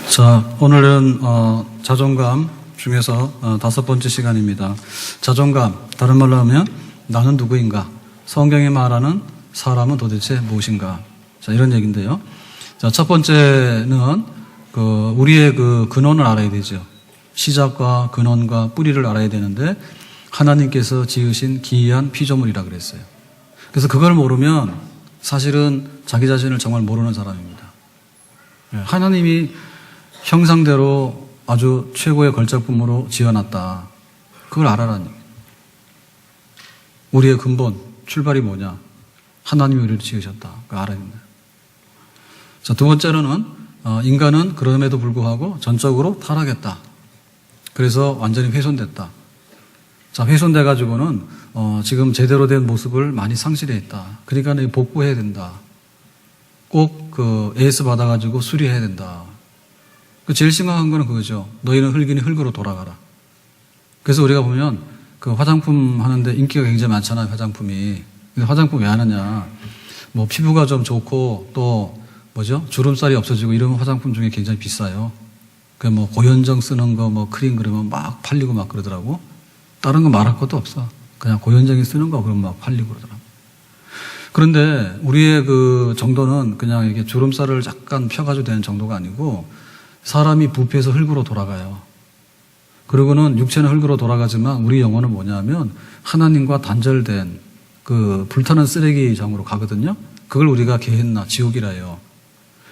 자, 오늘은 자존감 중에서 5번째 시간입니다. 자존감, 다른 말로 하면 나는 누구인가? 성경이 말하는 사람은 도대체 무엇인가? 자, 이런 얘기인데요. 자, 첫 번째는 우리의 근원을 알아야 되죠. 시작과 근원과 뿌리를 알아야 되는데 하나님께서 지으신 기이한 피조물이라 그랬어요. 그래서 그걸 모르면 사실은 자기 자신을 정말 모르는 사람입니다. 하나님이 형상대로 아주 최고의 걸작품으로 지어놨다. 그걸 알아라는 얘기예요. 우리의 근본, 출발이 뭐냐? 하나님이 우리를 지으셨다. 그걸 알아야 된다. 자, 두 번째로는 인간은 그럼에도 불구하고 전적으로 타락했다. 그래서 완전히 훼손됐다. 자, 훼손돼가지고는 지금 제대로 된 모습을 많이 상실해 있다. 그러니까 복구해야 된다. 꼭 AS 받아가지고 수리해야 된다. 제일 심각한 거는 그거죠. 너희는 흙이니 흙으로 돌아가라. 그래서 우리가 보면 화장품 하는데 인기가 굉장히 많잖아요, 화장품이. 근데 화장품 왜 하느냐. 뭐 피부가 좀 좋고 또 주름살이 없어지고 이런 화장품 중에 굉장히 비싸요. 고현정 쓰는 거 크림 그러면 막 팔리고 막 그러더라고. 다른 거 말할 것도 없어. 그냥 고현정이 쓰는 거 그러면 막 팔리고 그러더라고. 그런데 우리의 정도는 그냥 이게 주름살을 약간 펴가지고 되는 정도가 아니고 사람이 부패해서 흙으로 돌아가요. 그리고는 육체는 흙으로 돌아가지만 우리 영혼은 뭐냐면 하나님과 단절된 불타는 쓰레기장으로 가거든요. 그걸 우리가 게헨나 지옥이라 해요.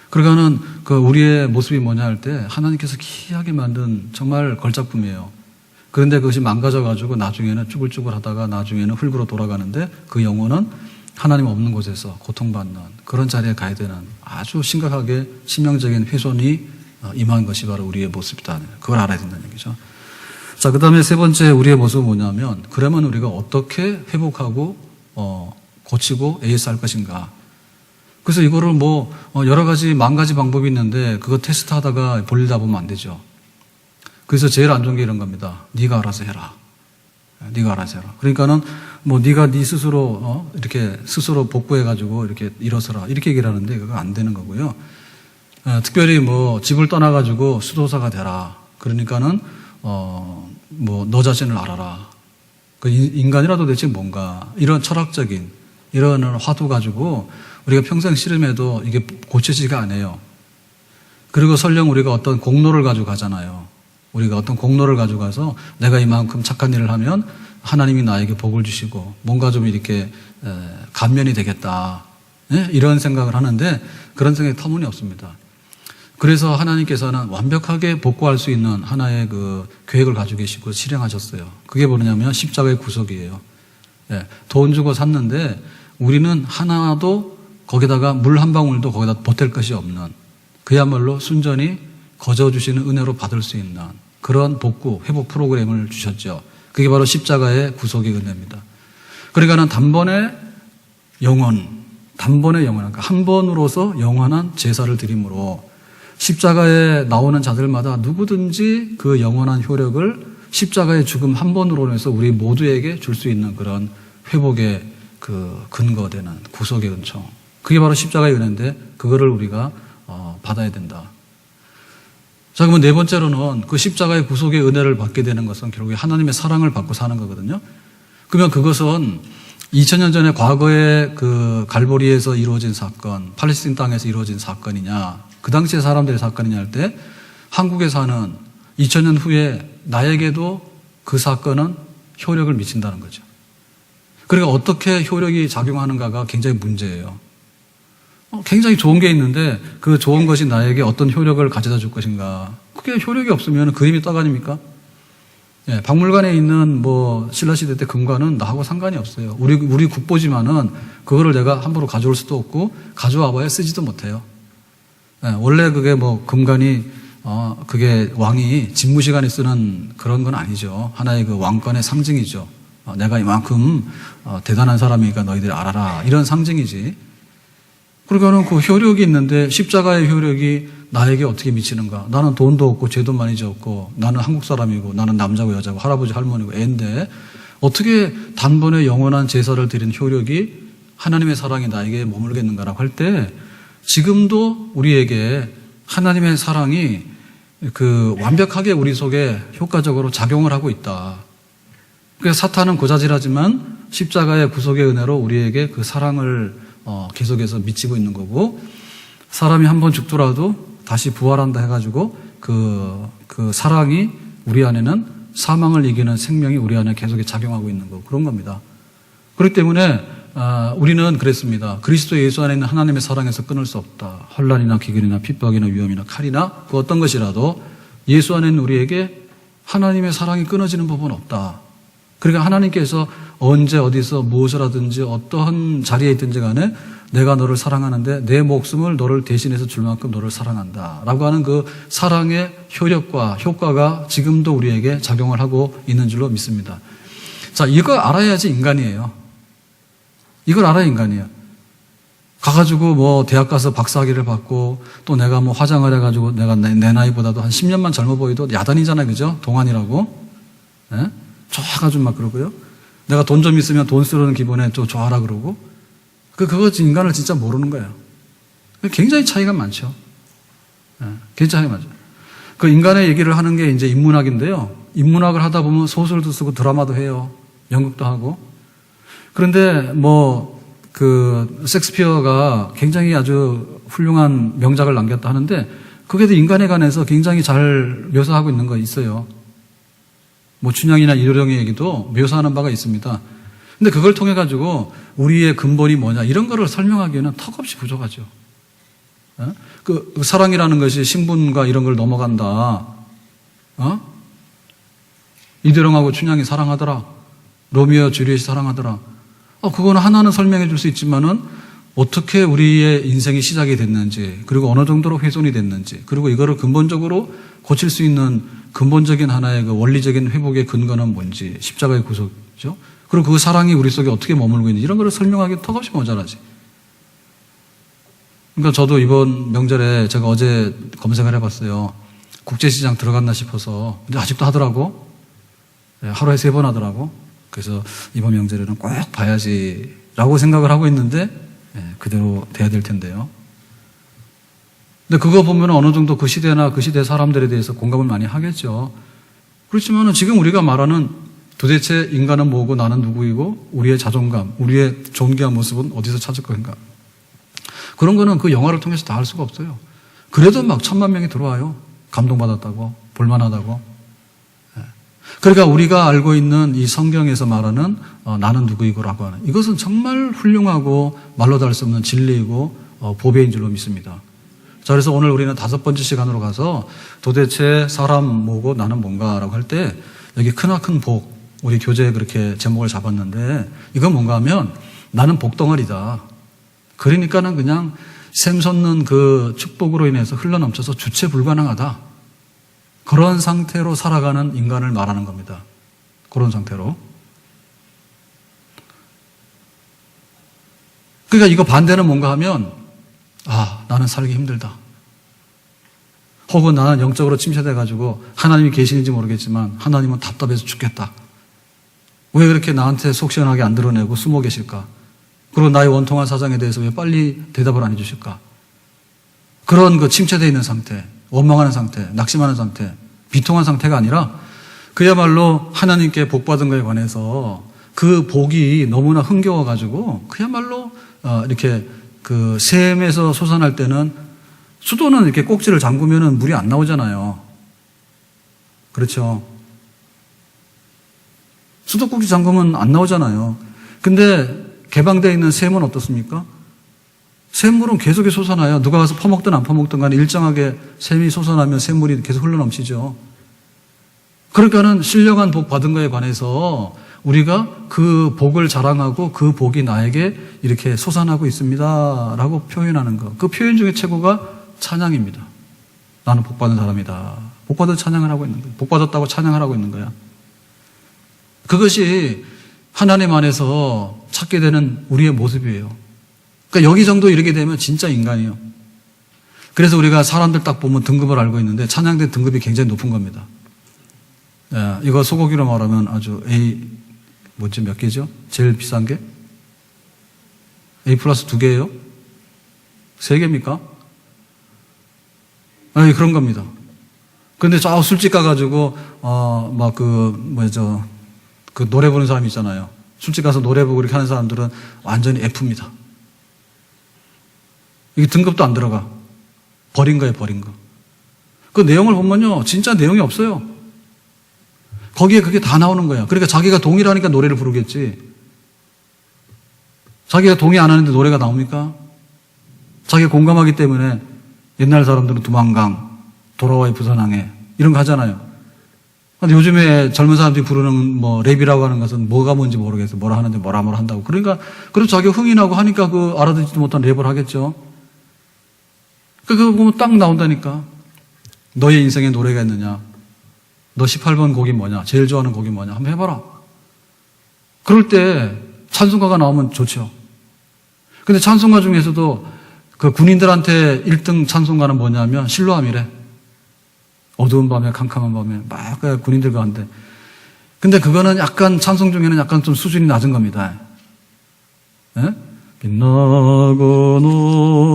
그러니까는 우리의 모습이 뭐냐 할 때 하나님께서 기이하게 만든 정말 걸작품이에요. 그런데 그것이 망가져가지고 나중에는 쭈글쭈글 하다가 나중에는 흙으로 돌아가는데 그 영혼은 하나님 없는 곳에서 고통받는 그런 자리에 가야 되는 아주 심각하게 치명적인 훼손이 임한 것이 바로 우리의 모습이다. 그걸 알아야 된다는 얘기죠. 자, 그 다음에 세 번째 우리의 모습은 뭐냐면 그러면 우리가 어떻게 회복하고 고치고 AS 할 것인가. 그래서 이거를 여러 가지 만 가지 방법이 있는데 그거 테스트 하다가 볼리다 보면 안 되죠. 그래서 제일 안 좋은 게 이런 겁니다. 네가 알아서 해라. 네가 알아서 해라. 그러니까는 네가 네 스스로 이렇게 스스로 복구해가지고 이렇게 일어서라. 이렇게 얘기를 하는데 그거 안 되는 거고요. 특별히 집을 떠나가지고 수도사가 되라. 그러니까는 너 자신을 알아라. 인간이라도 대체 뭔가 이런 철학적인 이런 화두 가지고 우리가 평생 씨름해도 이게 고쳐지지가 않아요. 그리고 설령 우리가 어떤 공로를 가지고 가잖아요. 우리가 어떤 공로를 가지고 가서 내가 이만큼 착한 일을 하면 하나님이 나에게 복을 주시고 뭔가 좀 이렇게 감면이 되겠다. 네? 이런 생각을 하는데 그런 생각이 터무니없습니다. 그래서 하나님께서는 완벽하게 복구할 수 있는 하나의 계획을 가지고 계시고 실행하셨어요. 그게 뭐냐면 십자가의 구속이에요. 돈 주고 샀는데 우리는 하나도 거기다가 물 한 방울도 거기다 보탤 것이 없는 그야말로 순전히 거저주시는 은혜로 받을 수 있는 그런 복구, 회복 프로그램을 주셨죠. 그게 바로 십자가의 구속의 은혜입니다. 그러니까는 단번에 그러니까 한 번으로서 영원한 제사를 드림으로 십자가에 나오는 자들마다 누구든지 그 영원한 효력을 십자가의 죽음 한 번으로 해서 우리 모두에게 줄 수 있는 그런 회복의 근거되는 구속의 은총. 그게 바로 십자가의 은혜인데 그거를 우리가 받아야 된다. 자, 그러면 네 번째로는 그 십자가의 구속의 은혜를 받게 되는 것은 결국에 하나님의 사랑을 받고 사는 거거든요. 그러면 그것은 2000년 전에 과거에 갈보리에서 이루어진 사건, 팔레스틴 땅에서 이루어진 사건이냐, 그 당시의 사람들의 사건이냐 할 때 한국에 사는 2000년 후에 나에게도 그 사건은 효력을 미친다는 거죠. 그러니까 어떻게 효력이 작용하는가가 굉장히 문제예요. 굉장히 좋은 게 있는데 그 좋은 것이 나에게 어떤 효력을 가져다 줄 것인가. 그게 효력이 없으면 그림이 떠가닙니까? 박물관에 있는 신라시대 때 금관은 나하고 상관이 없어요. 우리 국보지만은 그거를 내가 함부로 가져올 수도 없고 가져와 봐야 쓰지도 못해요. 원래 그게 금관이 그게 왕이 집무 시간에 쓰는 그런 건 아니죠. 하나의 왕권의 상징이죠. 내가 이만큼 대단한 사람이니까 너희들이 알아라. 이런 상징이지. 그러니까는 그 효력이 있는데 십자가의 효력이 나에게 어떻게 미치는가? 나는 돈도 없고 죄도 많이 졌고 나는 한국 사람이고 나는 남자고 여자고 할아버지 할머니고 애인데 어떻게 단번에 영원한 제사를 드린 효력이 하나님의 사랑이 나에게 머물겠는가라고 할 때 지금도 우리에게 하나님의 사랑이 완벽하게 우리 속에 효과적으로 작용을 하고 있다. 그래서 사탄은 고자질하지만 십자가의 구속의 은혜로 우리에게 그 사랑을 계속해서 미치고 있는 거고, 사람이 한번 죽더라도 다시 부활한다 해가지고 그 사랑이 우리 안에는 사망을 이기는 생명이 우리 안에 계속 작용하고 있는 거, 그런 겁니다. 그렇기 때문에 우리는 그랬습니다. 그리스도 예수 안에 있는 하나님의 사랑에서 끊을 수 없다. 환난이나 기근이나 핍박이나 위험이나 칼이나 그 어떤 것이라도 예수 안에 있는 우리에게 하나님의 사랑이 끊어지는 법은 없다. 그러니까 하나님께서 언제 어디서 무엇을 하든지 어떠한 자리에 있든지 간에 내가 너를 사랑하는데 내 목숨을 너를 대신해서 줄 만큼 너를 사랑한다 라고 하는 그 사랑의 효력과 효과가 지금도 우리에게 작용을 하고 있는 줄로 믿습니다. 자, 이걸 알아야지 인간이에요. 이걸 알아야 인간이에요. 가가지고 뭐 대학 가서 박사학위를 받고 또 내가 뭐 화장을 해가지고 내가 내 나이보다도 한 10년만 젊어 보이도 야단이잖아요. 그죠? 동안이라고. 네? 좋아가지고 막 그러고요. 내가 돈 좀 있으면 돈 쓰려는 기분에 또 좋아라 그러고. 그거 인간을 진짜 모르는 거예요. 굉장히 차이가 많죠. 네, 굉장히 많죠. 그 인간의 얘기를 하는 게 이제 인문학인데요. 인문학을 하다 보면 소설도 쓰고 드라마도 해요. 연극도 하고. 그런데 섹스피어가 굉장히 아주 훌륭한 명작을 남겼다 하는데 그게도 인간에 관해서 굉장히 잘 묘사하고 있는 거 있어요. 춘향이나 이도령의 얘기도 묘사하는 바가 있습니다. 근데 그걸 통해 가지고 우리의 근본이 뭐냐 이런 거를 설명하기에는 턱없이 부족하죠. 그 사랑이라는 것이 신분과 이런 걸 넘어간다. 이도령하고 춘향이 사랑하더라. 로미오와 줄리엣이 사랑하더라. 그거는 하나는 설명해 줄 수 있지만은 어떻게 우리의 인생이 시작이 됐는지, 그리고 어느 정도로 훼손이 됐는지, 그리고 이거를 근본적으로 고칠 수 있는 근본적인 하나의 그 원리적인 회복의 근거는 뭔지, 십자가의 구속이죠. 그리고 그 사랑이 우리 속에 어떻게 머물고 있는지 이런 거를 설명하기 턱없이 모자라지. 그러니까 저도 이번 명절에 제가 어제 검색을 해봤어요. 국제시장 들어갔나 싶어서. 근데 아직도 하더라고. 하루에 3번 하더라고. 그래서 이번 명절에는 꼭 봐야지라고 생각을 하고 있는데 그대로 돼야 될 텐데요. 근데 그거 보면 어느 정도 그 시대나 그 시대 사람들에 대해서 공감을 많이 하겠죠. 그렇지만 지금 우리가 말하는 도대체 인간은 뭐고 나는 누구이고 우리의 자존감, 우리의 존귀한 모습은 어디서 찾을 것인가. 그런 거는 그 영화를 통해서 다 알 수가 없어요. 그래도 막 1000만 명이 들어와요. 감동받았다고, 볼만하다고. 그러니까 우리가 알고 있는 이 성경에서 말하는 나는 누구이고라고 하는 이것은 정말 훌륭하고 말로 다 할 수 없는 진리이고 보배인 줄로 믿습니다. 자, 그래서 오늘 우리는 5번째 시간으로 가서 도대체 사람 뭐고 나는 뭔가라고 할 때 여기 크나큰 복, 우리 교재에 그렇게 제목을 잡았는데 이건 뭔가 하면 나는 복덩어리다. 그러니까는 그냥 샘솟는 그 축복으로 인해서 흘러넘쳐서 주체 불가능하다. 그런 상태로 살아가는 인간을 말하는 겁니다. 그런 상태로. 그러니까 이거 반대는 뭔가 하면 나는 살기 힘들다. 혹은 나는 영적으로 침체돼가지고 하나님이 계시는지 모르겠지만 하나님은 답답해서 죽겠다. 왜 그렇게 나한테 속 시원하게 안 드러내고 숨어 계실까? 그리고 나의 원통한 사정에 대해서 왜 빨리 대답을 안 해주실까? 그런 그 침체되어 있는 상태, 원망하는 상태, 낙심하는 상태, 비통한 상태가 아니라 그야말로 하나님께 복받은 것에 관해서 그 복이 너무나 흥겨워가지고 그야말로 이렇게 그 샘에서 솟아날 때는 수도는 이렇게 꼭지를 잠그면은 물이 안 나오잖아요. 그렇죠? 수도 꼭지 잠그면 안 나오잖아요. 근데 개방되어 있는 샘은 어떻습니까? 샘물은 계속 솟아나요. 누가 가서 퍼먹든 안 퍼먹든 간에 일정하게 샘이 솟아나면 샘물이 계속 흘러넘치죠. 그러니까는 신령한 복 받은 거에 관해서 우리가 그 복을 자랑하고 그 복이 나에게 이렇게 솟아나고 있습니다 라고 표현하는 것. 그 표현 중에 최고가 찬양입니다. 나는 복 받은 사람이다. 복 받은 찬양을 하고 있는 거야. 복 받았다고 찬양을 하고 있는 거야. 그것이 하나님 안에서 찾게 되는 우리의 모습이에요. 그러니까 여기 정도 이르게 되면 진짜 인간이에요. 그래서 우리가 사람들 딱 보면 등급을 알고 있는데 찬양대 등급이 굉장히 높은 겁니다. 이거 소고기로 말하면 아주 A 몇 개죠? 제일 비싼 게? A 플러스 2개예요? 3개입니까? 그런 겁니다. 근데 저 술집 가가지고, 그 노래 부르는 사람이 있잖아요. 술집 가서 노래 부르고 이렇게 하는 사람들은 완전히 F입니다. 이게 등급도 안 들어가. 버린 거예요, 버린 거. 그 내용을 보면요, 진짜 내용이 없어요. 거기에 그게 다 나오는 거야. 그러니까 자기가 동의하니까 노래를 부르겠지. 자기가 동의 안 하는데 노래가 나옵니까? 자기가 공감하기 때문에 옛날 사람들은 두만강, 돌아와의 부산항해 이런 거 하잖아요. 근데 요즘에 젊은 사람들이 부르는 랩이라고 하는 것은 뭐가 뭔지 모르겠어요. 뭐라 하는지 뭐라 한다고. 그러니까 그래서 자기가 흥이 나고 하니까 그 알아듣지도 못한 랩을 하겠죠. 그거 보면 딱 나온다니까. 너의 인생에 노래가 있느냐? 너 18번 곡이 뭐냐? 제일 좋아하는 곡이 뭐냐? 한번 해봐라. 그럴 때 찬송가가 나오면 좋죠. 근데 찬송가 중에서도 그 군인들한테 1등 찬송가는 뭐냐면 실로암이래. 어두운 밤에 캄캄한 밤에 막 군인들과 한데. 근데 그거는 약간 찬송 중에는 약간 좀 수준이 낮은 겁니다. 예? 빛나고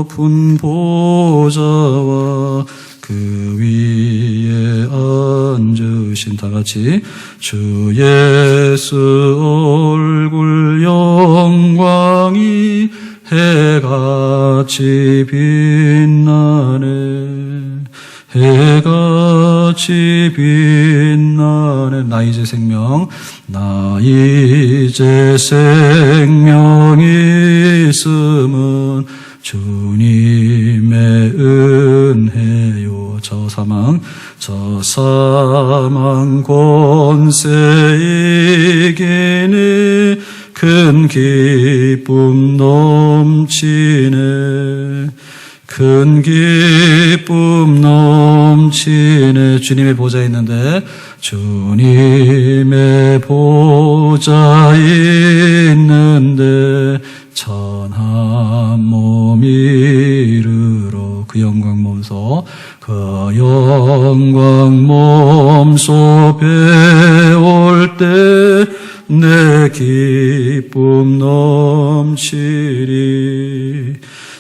높은 보좌와 그 위에 앉으신 다 같이 주 예수 얼굴 영광이 해같이 빛나네. 해같이 빛나네. 나 이제 생명, 나 이제 생명이 있음은 주님의 은혜요. 저 사망 권세 이기니 큰 기쁨 넘치네. 큰 기쁨 넘치네. 주님의 보좌에 있는데 주님의 보좌에 있는데 천한 몸 이르러 그 영광 몸소 그 영광 몸소 배울 때 내 기쁨 넘치리.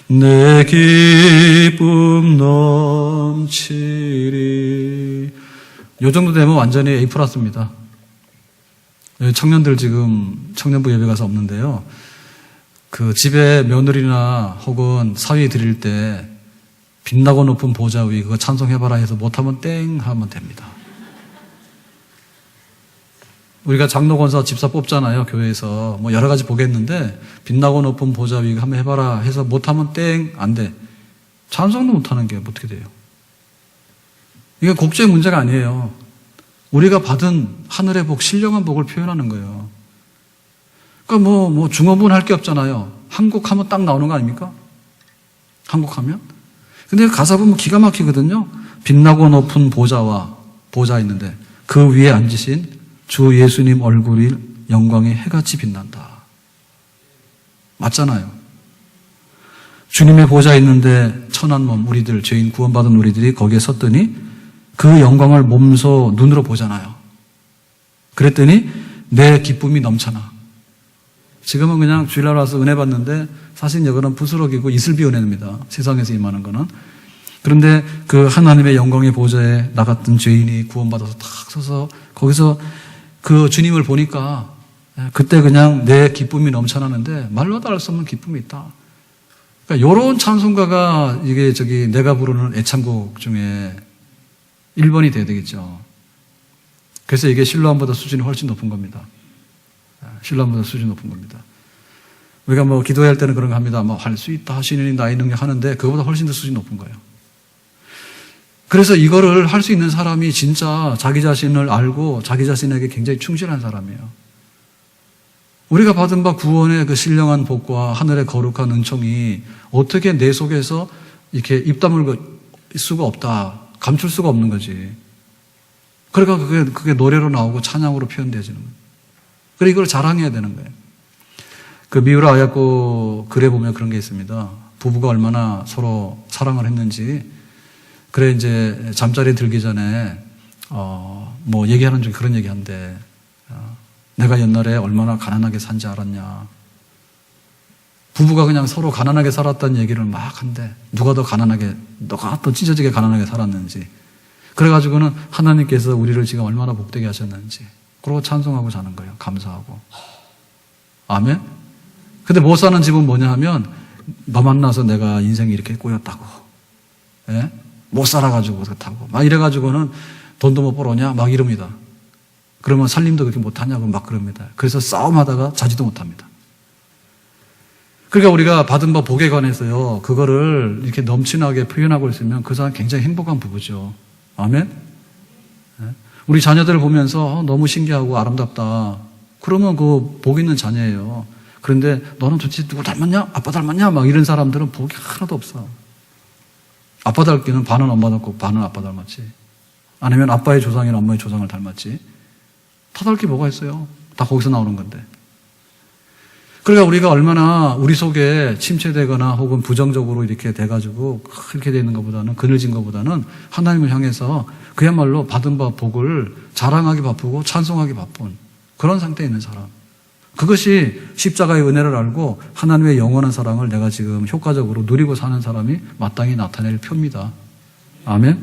내 기쁨 넘치리. 요 정도 되면 완전히 A 플러스입니다. 청년들 지금 청년부 예배 가서 없는데요. 그 집에 며느리나 혹은 사위 드릴 때 빛나고 높은 보좌 위 그거 찬송해봐라 해서 못하면 땡 하면 됩니다. 우리가 장로 권사 집사 뽑잖아요. 교회에서 뭐 여러 가지 보겠는데 빛나고 높은 보좌 위 한번 해봐라 해서 못하면 땡 안 돼. 찬송도 못하는 게 어떻게 돼요? 이게 곡조의 문제가 아니에요. 우리가 받은 하늘의 복, 신령한 복을 표현하는 거예요. 그러니까 뭐 중어문 할 게 없잖아요. 한 곡 하면 딱 나오는 거 아닙니까? 한 곡 하면? 근데 가사 보면 기가 막히거든요. 빛나고 높은 보좌와 보좌 있는데 그 위에 앉으신 주 예수님 얼굴이 영광의 해같이 빛난다. 맞잖아요. 주님의 보좌 있는데 천한 몸 우리들 죄인 구원받은 우리들이 거기에 섰더니 그 영광을 몸소 눈으로 보잖아요. 그랬더니 내 기쁨이 넘쳐나. 지금은 그냥 주일날 와서 은혜 받는데 사실 이거는 부스러기고 이슬비 은혜입니다. 세상에서 임하는 거는. 그런데 그 하나님의 영광의 보좌에 나 같은 죄인이 구원받아서 탁 서서 거기서 그 주님을 보니까 그때 그냥 내 기쁨이 넘쳐나는데 말로도 알 수 없는 기쁨이 있다. 그러니까 요런 찬송가가 이게 내가 부르는 애창곡 중에 1번이 돼야 되겠죠. 그래서 이게 실로암보다 수준이 훨씬 높은 겁니다. 실로암보다 수준이 높은 겁니다. 우리가 뭐 기도할 때는 그런 거 합니다. 뭐 할 수 있다 하시니 나의 능력 하는데 그거보다 훨씬 더 수준이 높은 거예요. 그래서 이거를 할 수 있는 사람이 진짜 자기 자신을 알고 자기 자신에게 굉장히 충실한 사람이에요. 우리가 받은 바 구원의 그 신령한 복과 하늘의 거룩한 은총이 어떻게 내 속에서 이렇게 입 다물 수가 없다. 감출 수가 없는 거지. 그러니까 그게 노래로 나오고 찬양으로 표현되어지는 거예요. 그래서 이걸 자랑해야 되는 거예요. 그 미우라 아야코 글에 보면 그런 게 있습니다. 부부가 얼마나 서로 사랑을 했는지. 그래 이제 잠자리에 들기 전에 뭐 얘기하는 중에 그런 얘기한대. 내가 옛날에 얼마나 가난하게 산지 알았냐. 부부가 그냥 서로 가난하게 살았다는 얘기를 막 한대. 누가 더 가난하게, 너가 더 찢어지게 가난하게 살았는지. 그래가지고는 하나님께서 우리를 지금 얼마나 복되게 하셨는지 그러고 찬송하고 자는 거예요. 감사하고. 아멘? 근데 못 사는 집은 뭐냐 하면 너 만나서 내가 인생이 이렇게 꼬였다고. 예? 못 살아가지고 그렇다고. 막 이래가지고는 돈도 못 벌었냐? 막 이럽니다. 그러면 살림도 그렇게 못하냐고 막 그럽니다. 그래서 싸움하다가 자지도 못합니다. 그러니까 우리가 받은 바 복에 관해서요, 그거를 이렇게 넘치나게 표현하고 있으면 그 사람 굉장히 행복한 부부죠. 아멘? 예? 우리 자녀들을 보면서 너무 신기하고 아름답다. 그러면 그 복 있는 자녀예요. 그런데 너는 도대체 누구 닮았냐? 아빠 닮았냐? 막 이런 사람들은 복이 하나도 없어. 아빠 닮기는 반은 엄마 닮고 반은 아빠 닮았지. 아니면 아빠의 조상이나 엄마의 조상을 닮았지. 다 닮을 게 뭐가 있어요? 다 거기서 나오는 건데. 그러니까 우리가 얼마나 우리 속에 침체되거나 혹은 부정적으로 이렇게 돼가지고 그렇게 되는 것보다는, 그늘진 것보다는 하나님을 향해서 그야말로 받은 바 복을 자랑하기 바쁘고 찬송하기 바쁜 그런 상태에 있는 사람. 그것이 십자가의 은혜를 알고 하나님의 영원한 사랑을 내가 지금 효과적으로 누리고 사는 사람이 마땅히 나타낼 표입니다. 아멘?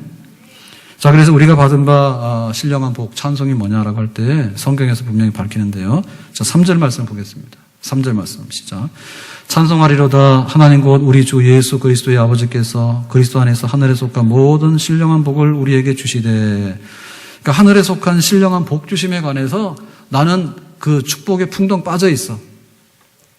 자, 그래서 우리가 받은 바 신령한 복, 찬송이 뭐냐라고 할 때 성경에서 분명히 밝히는데요. 자, 3절 말씀 보겠습니다. 3절 말씀 시작. 찬송하리로다 하나님 곧 우리 주 예수 그리스도의 아버지께서 그리스도 안에서 하늘에 속한 모든 신령한 복을 우리에게 주시되. 그러니까 하늘에 속한 신령한 복 주심에 관해서 나는 그 축복에 풍덩 빠져 있어.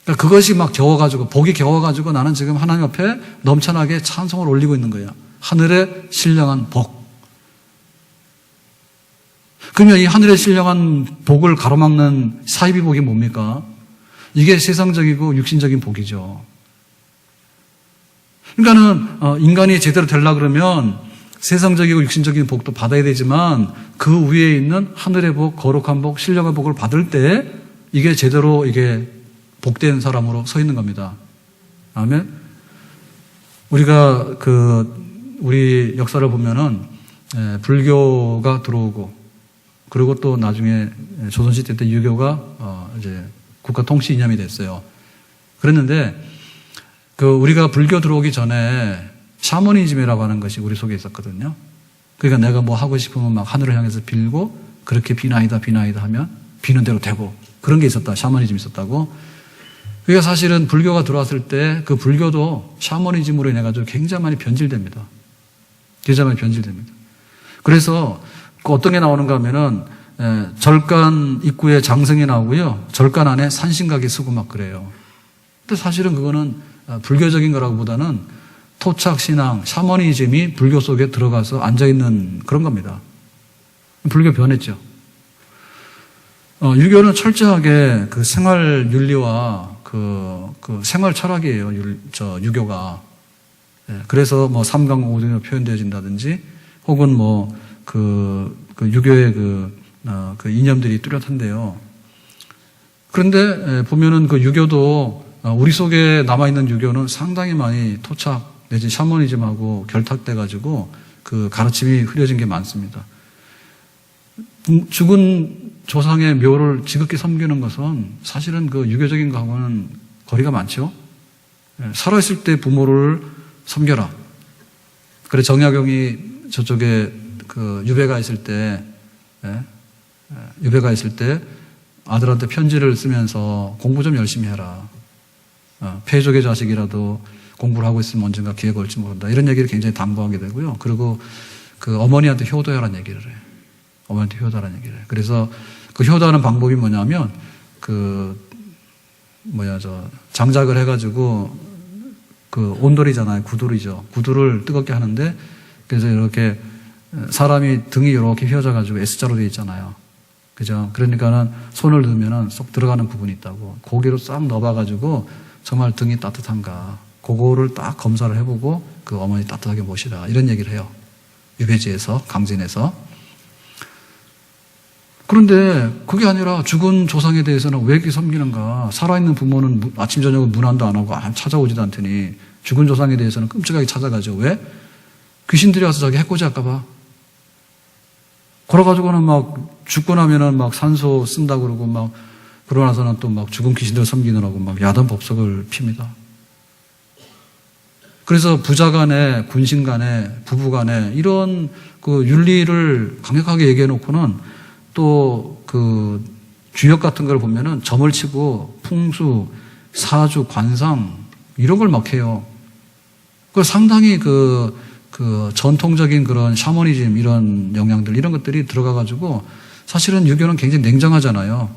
그러니까 그것이 막 겨워가지고, 복이 겨워가지고 나는 지금 하나님 앞에 넘쳐나게 찬송을 올리고 있는 거야. 하늘의 신령한 복. 그러면 이 하늘의 신령한 복을 가로막는 사이비 복이 뭡니까? 이게 세상적이고 육신적인 복이죠. 그러니까는 인간이 제대로 되려고 그러면 세상적이고 육신적인 복도 받아야 되지만 그 위에 있는 하늘의 복, 거룩한 복, 신령한 복을 받을 때 이게 제대로 이게 복된 사람으로 서 있는 겁니다. 아멘. 우리가 우리 역사를 보면은 불교가 들어오고, 그리고 또 나중에 조선시대 때 유교가 이제 국가 통치 이념이 됐어요. 그랬는데 우리가 불교 들어오기 전에 샤머니즘이라고 하는 것이 우리 속에 있었거든요. 그러니까 내가 뭐 하고 싶으면 막 하늘을 향해서 빌고 그렇게 비나이다 하면 비는 대로 되고, 그런 게 있었다. 샤머니즘이 있었다고. 그러니까 사실은 불교가 들어왔을 때 그 불교도 샤머니즘으로 인해 가지고 굉장히 많이 변질됩니다. 굉장히 많이 변질됩니다. 그래서 어떤 게 나오는가 하면은 절간 입구에 장승이 나오고요. 절간 안에 산신각이 쓰고 막 그래요. 근데 사실은 그거는 불교적인 거라고 보다는 토착신앙, 샤머니즘이 불교 속에 들어가서 앉아있는 그런 겁니다. 불교 변했죠. 유교는 철저하게 그 생활 윤리와 그 생활 철학이에요. 유교가. 그래서 뭐 삼강오등으로 표현되어진다든지, 혹은 뭐 유교의 그 이념들이 뚜렷한데요. 그런데 보면은 그 유교도 우리 속에 남아있는 유교는 상당히 많이 토착 내지 샤머니즘하고 결탁돼가지고 그 가르침이 흐려진 게 많습니다. 죽은 조상의 묘를 지극히 섬기는 것은 사실은 그 유교적인 거하고는 거리가 많죠. 살아있을 때 부모를 섬겨라. 그래 정약용이 저쪽에 유배가 있을 때 아들한테 편지를 쓰면서 공부 좀 열심히 해라. 패족의 자식이라도 공부를 하고 있으면 언젠가 기회가 올지 모른다. 이런 얘기를 굉장히 당부하게 되고요. 그리고 그 어머니한테 효도하라는 얘기를 해요. 어머니한테 효도하라는 얘기를 해요. 그래서 그 효도하는 방법이 뭐냐면 장작을 해가지고 온돌이잖아요. 구두리죠. 구두를 뜨겁게 하는데, 그래서 이렇게 사람이 등이 이렇게 휘어져가지고 S자로 되어 있잖아요. 그죠? 그러니까는 손을 넣으면은 쏙 들어가는 부분이 있다고. 고기로 싹 넣어봐가지고 정말 등이 따뜻한가. 그거를 딱 검사를 해보고 그 어머니 따뜻하게 모시라. 이런 얘기를 해요. 유배지에서, 강진에서. 그런데 그게 아니라 죽은 조상에 대해서는 왜 이렇게 섬기는가. 살아있는 부모는 아침, 저녁 문안도 안 하고 찾아오지도 않더니 죽은 조상에 대해서는 끔찍하게 찾아가죠. 왜? 귀신들이 와서 자기 해코지 할까봐. 그래가지고는 막 죽고 나면은 막 산소 쓴다고 그러고 막 그러고 나서는 또 막 죽은 귀신들 섬기느라고 막 야단 법석을 핍니다. 그래서 부자 간에, 군신 간에, 부부 간에 이런 그 윤리를 강력하게 얘기해 놓고는 또 그 주역 같은 걸 보면은 점을 치고 풍수, 사주, 관상 이런 걸 막 해요. 그 상당히 그 전통적인 그런 샤머니즘 이런 영향들 이런 것들이 들어가가지고 사실은 유교는 굉장히 냉정하잖아요.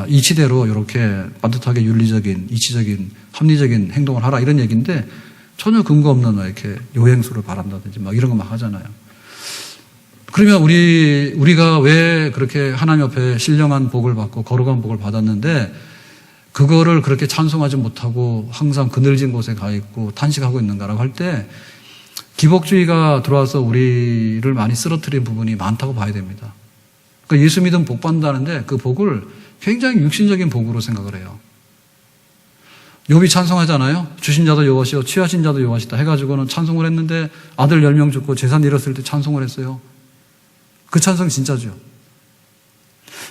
이치대로 이렇게 반듯하게 윤리적인, 이치적인, 합리적인 행동을 하라 이런 얘기인데 전혀 근거 없는 이렇게 요행수를 바란다든지 막 이런 거 막 하잖아요. 그러면 우리가 왜 그렇게 하나님 앞에 신령한 복을 받고 거룩한 복을 받았는데 그거를 그렇게 찬송하지 못하고 항상 그늘진 곳에 가 있고 탄식하고 있는가라고 할 때 기복주의가 들어와서 우리를 많이 쓰러뜨린 부분이 많다고 봐야 됩니다. 그러니까 예수 믿으면 복 받는다는데 그 복을 굉장히 육신적인 복으로 생각을 해요. 욥이 찬송하잖아요. 주신 자도 여호와시요 취하신 자도 여호와시다 해가지고는 찬송을 했는데 아들 10명 죽고 재산 잃었을 때 찬송을 했어요. 그 찬송 진짜죠.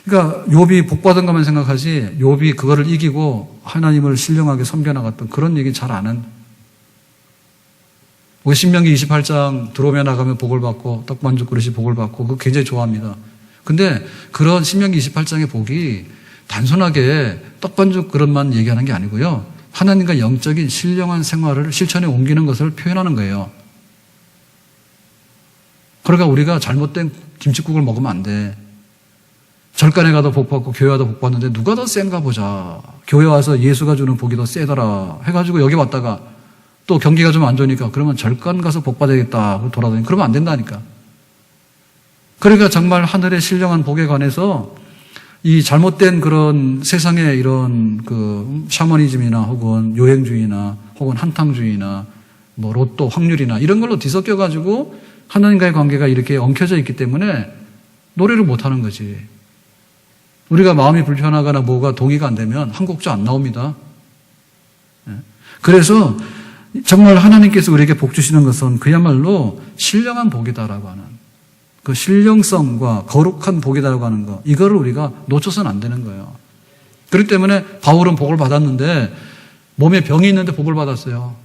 그러니까 욥이 복 받은 것만 생각하지 욥이 그거를 이기고 하나님을 신령하게 섬겨나갔던 그런 얘기 잘 안 한. 우리 신명기 28장 들어오며 나가면 복을 받고 떡반죽 그릇이 복을 받고 그거 굉장히 좋아합니다. 근데 그런 신명기 28장의 복이 단순하게 떡반죽 그릇만 얘기하는 게 아니고요. 하나님과 영적인 신령한 생활을 실천에 옮기는 것을 표현하는 거예요. 그러니까 우리가 잘못된 김칫국을 먹으면 안 돼. 절간에 가도 복 받고 교회 와도 복 받는데 누가 더 센가 보자. 교회 와서 예수가 주는 복이 더 세더라 해가지고 여기 왔다가 또 경기가 좀 안 좋으니까 그러면 절간 가서 복 받아야겠다 돌아다니고 그러면 안 된다니까. 그러니까 정말 하늘의 신령한 복에 관해서 이 잘못된 그런 세상의 이런 그 샤머니즘이나 혹은 요행주의나 혹은 한탕주의나 뭐 로또 확률이나 이런 걸로 뒤섞여가지고 하나님과의 관계가 이렇게 엉켜져 있기 때문에 노래를 못하는 거지. 우리가 마음이 불편하거나 뭐가 동의가 안 되면 한 곡조 안 나옵니다. 그래서 정말 하나님께서 우리에게 복 주시는 것은 그야말로 신령한 복이다라고 하는 그 신령성과 거룩한 복이다라고 하는 거 이거를 우리가 놓쳐서는 안 되는 거예요. 그렇기 때문에 바울은 복을 받았는데 몸에 병이 있는데 복을 받았어요.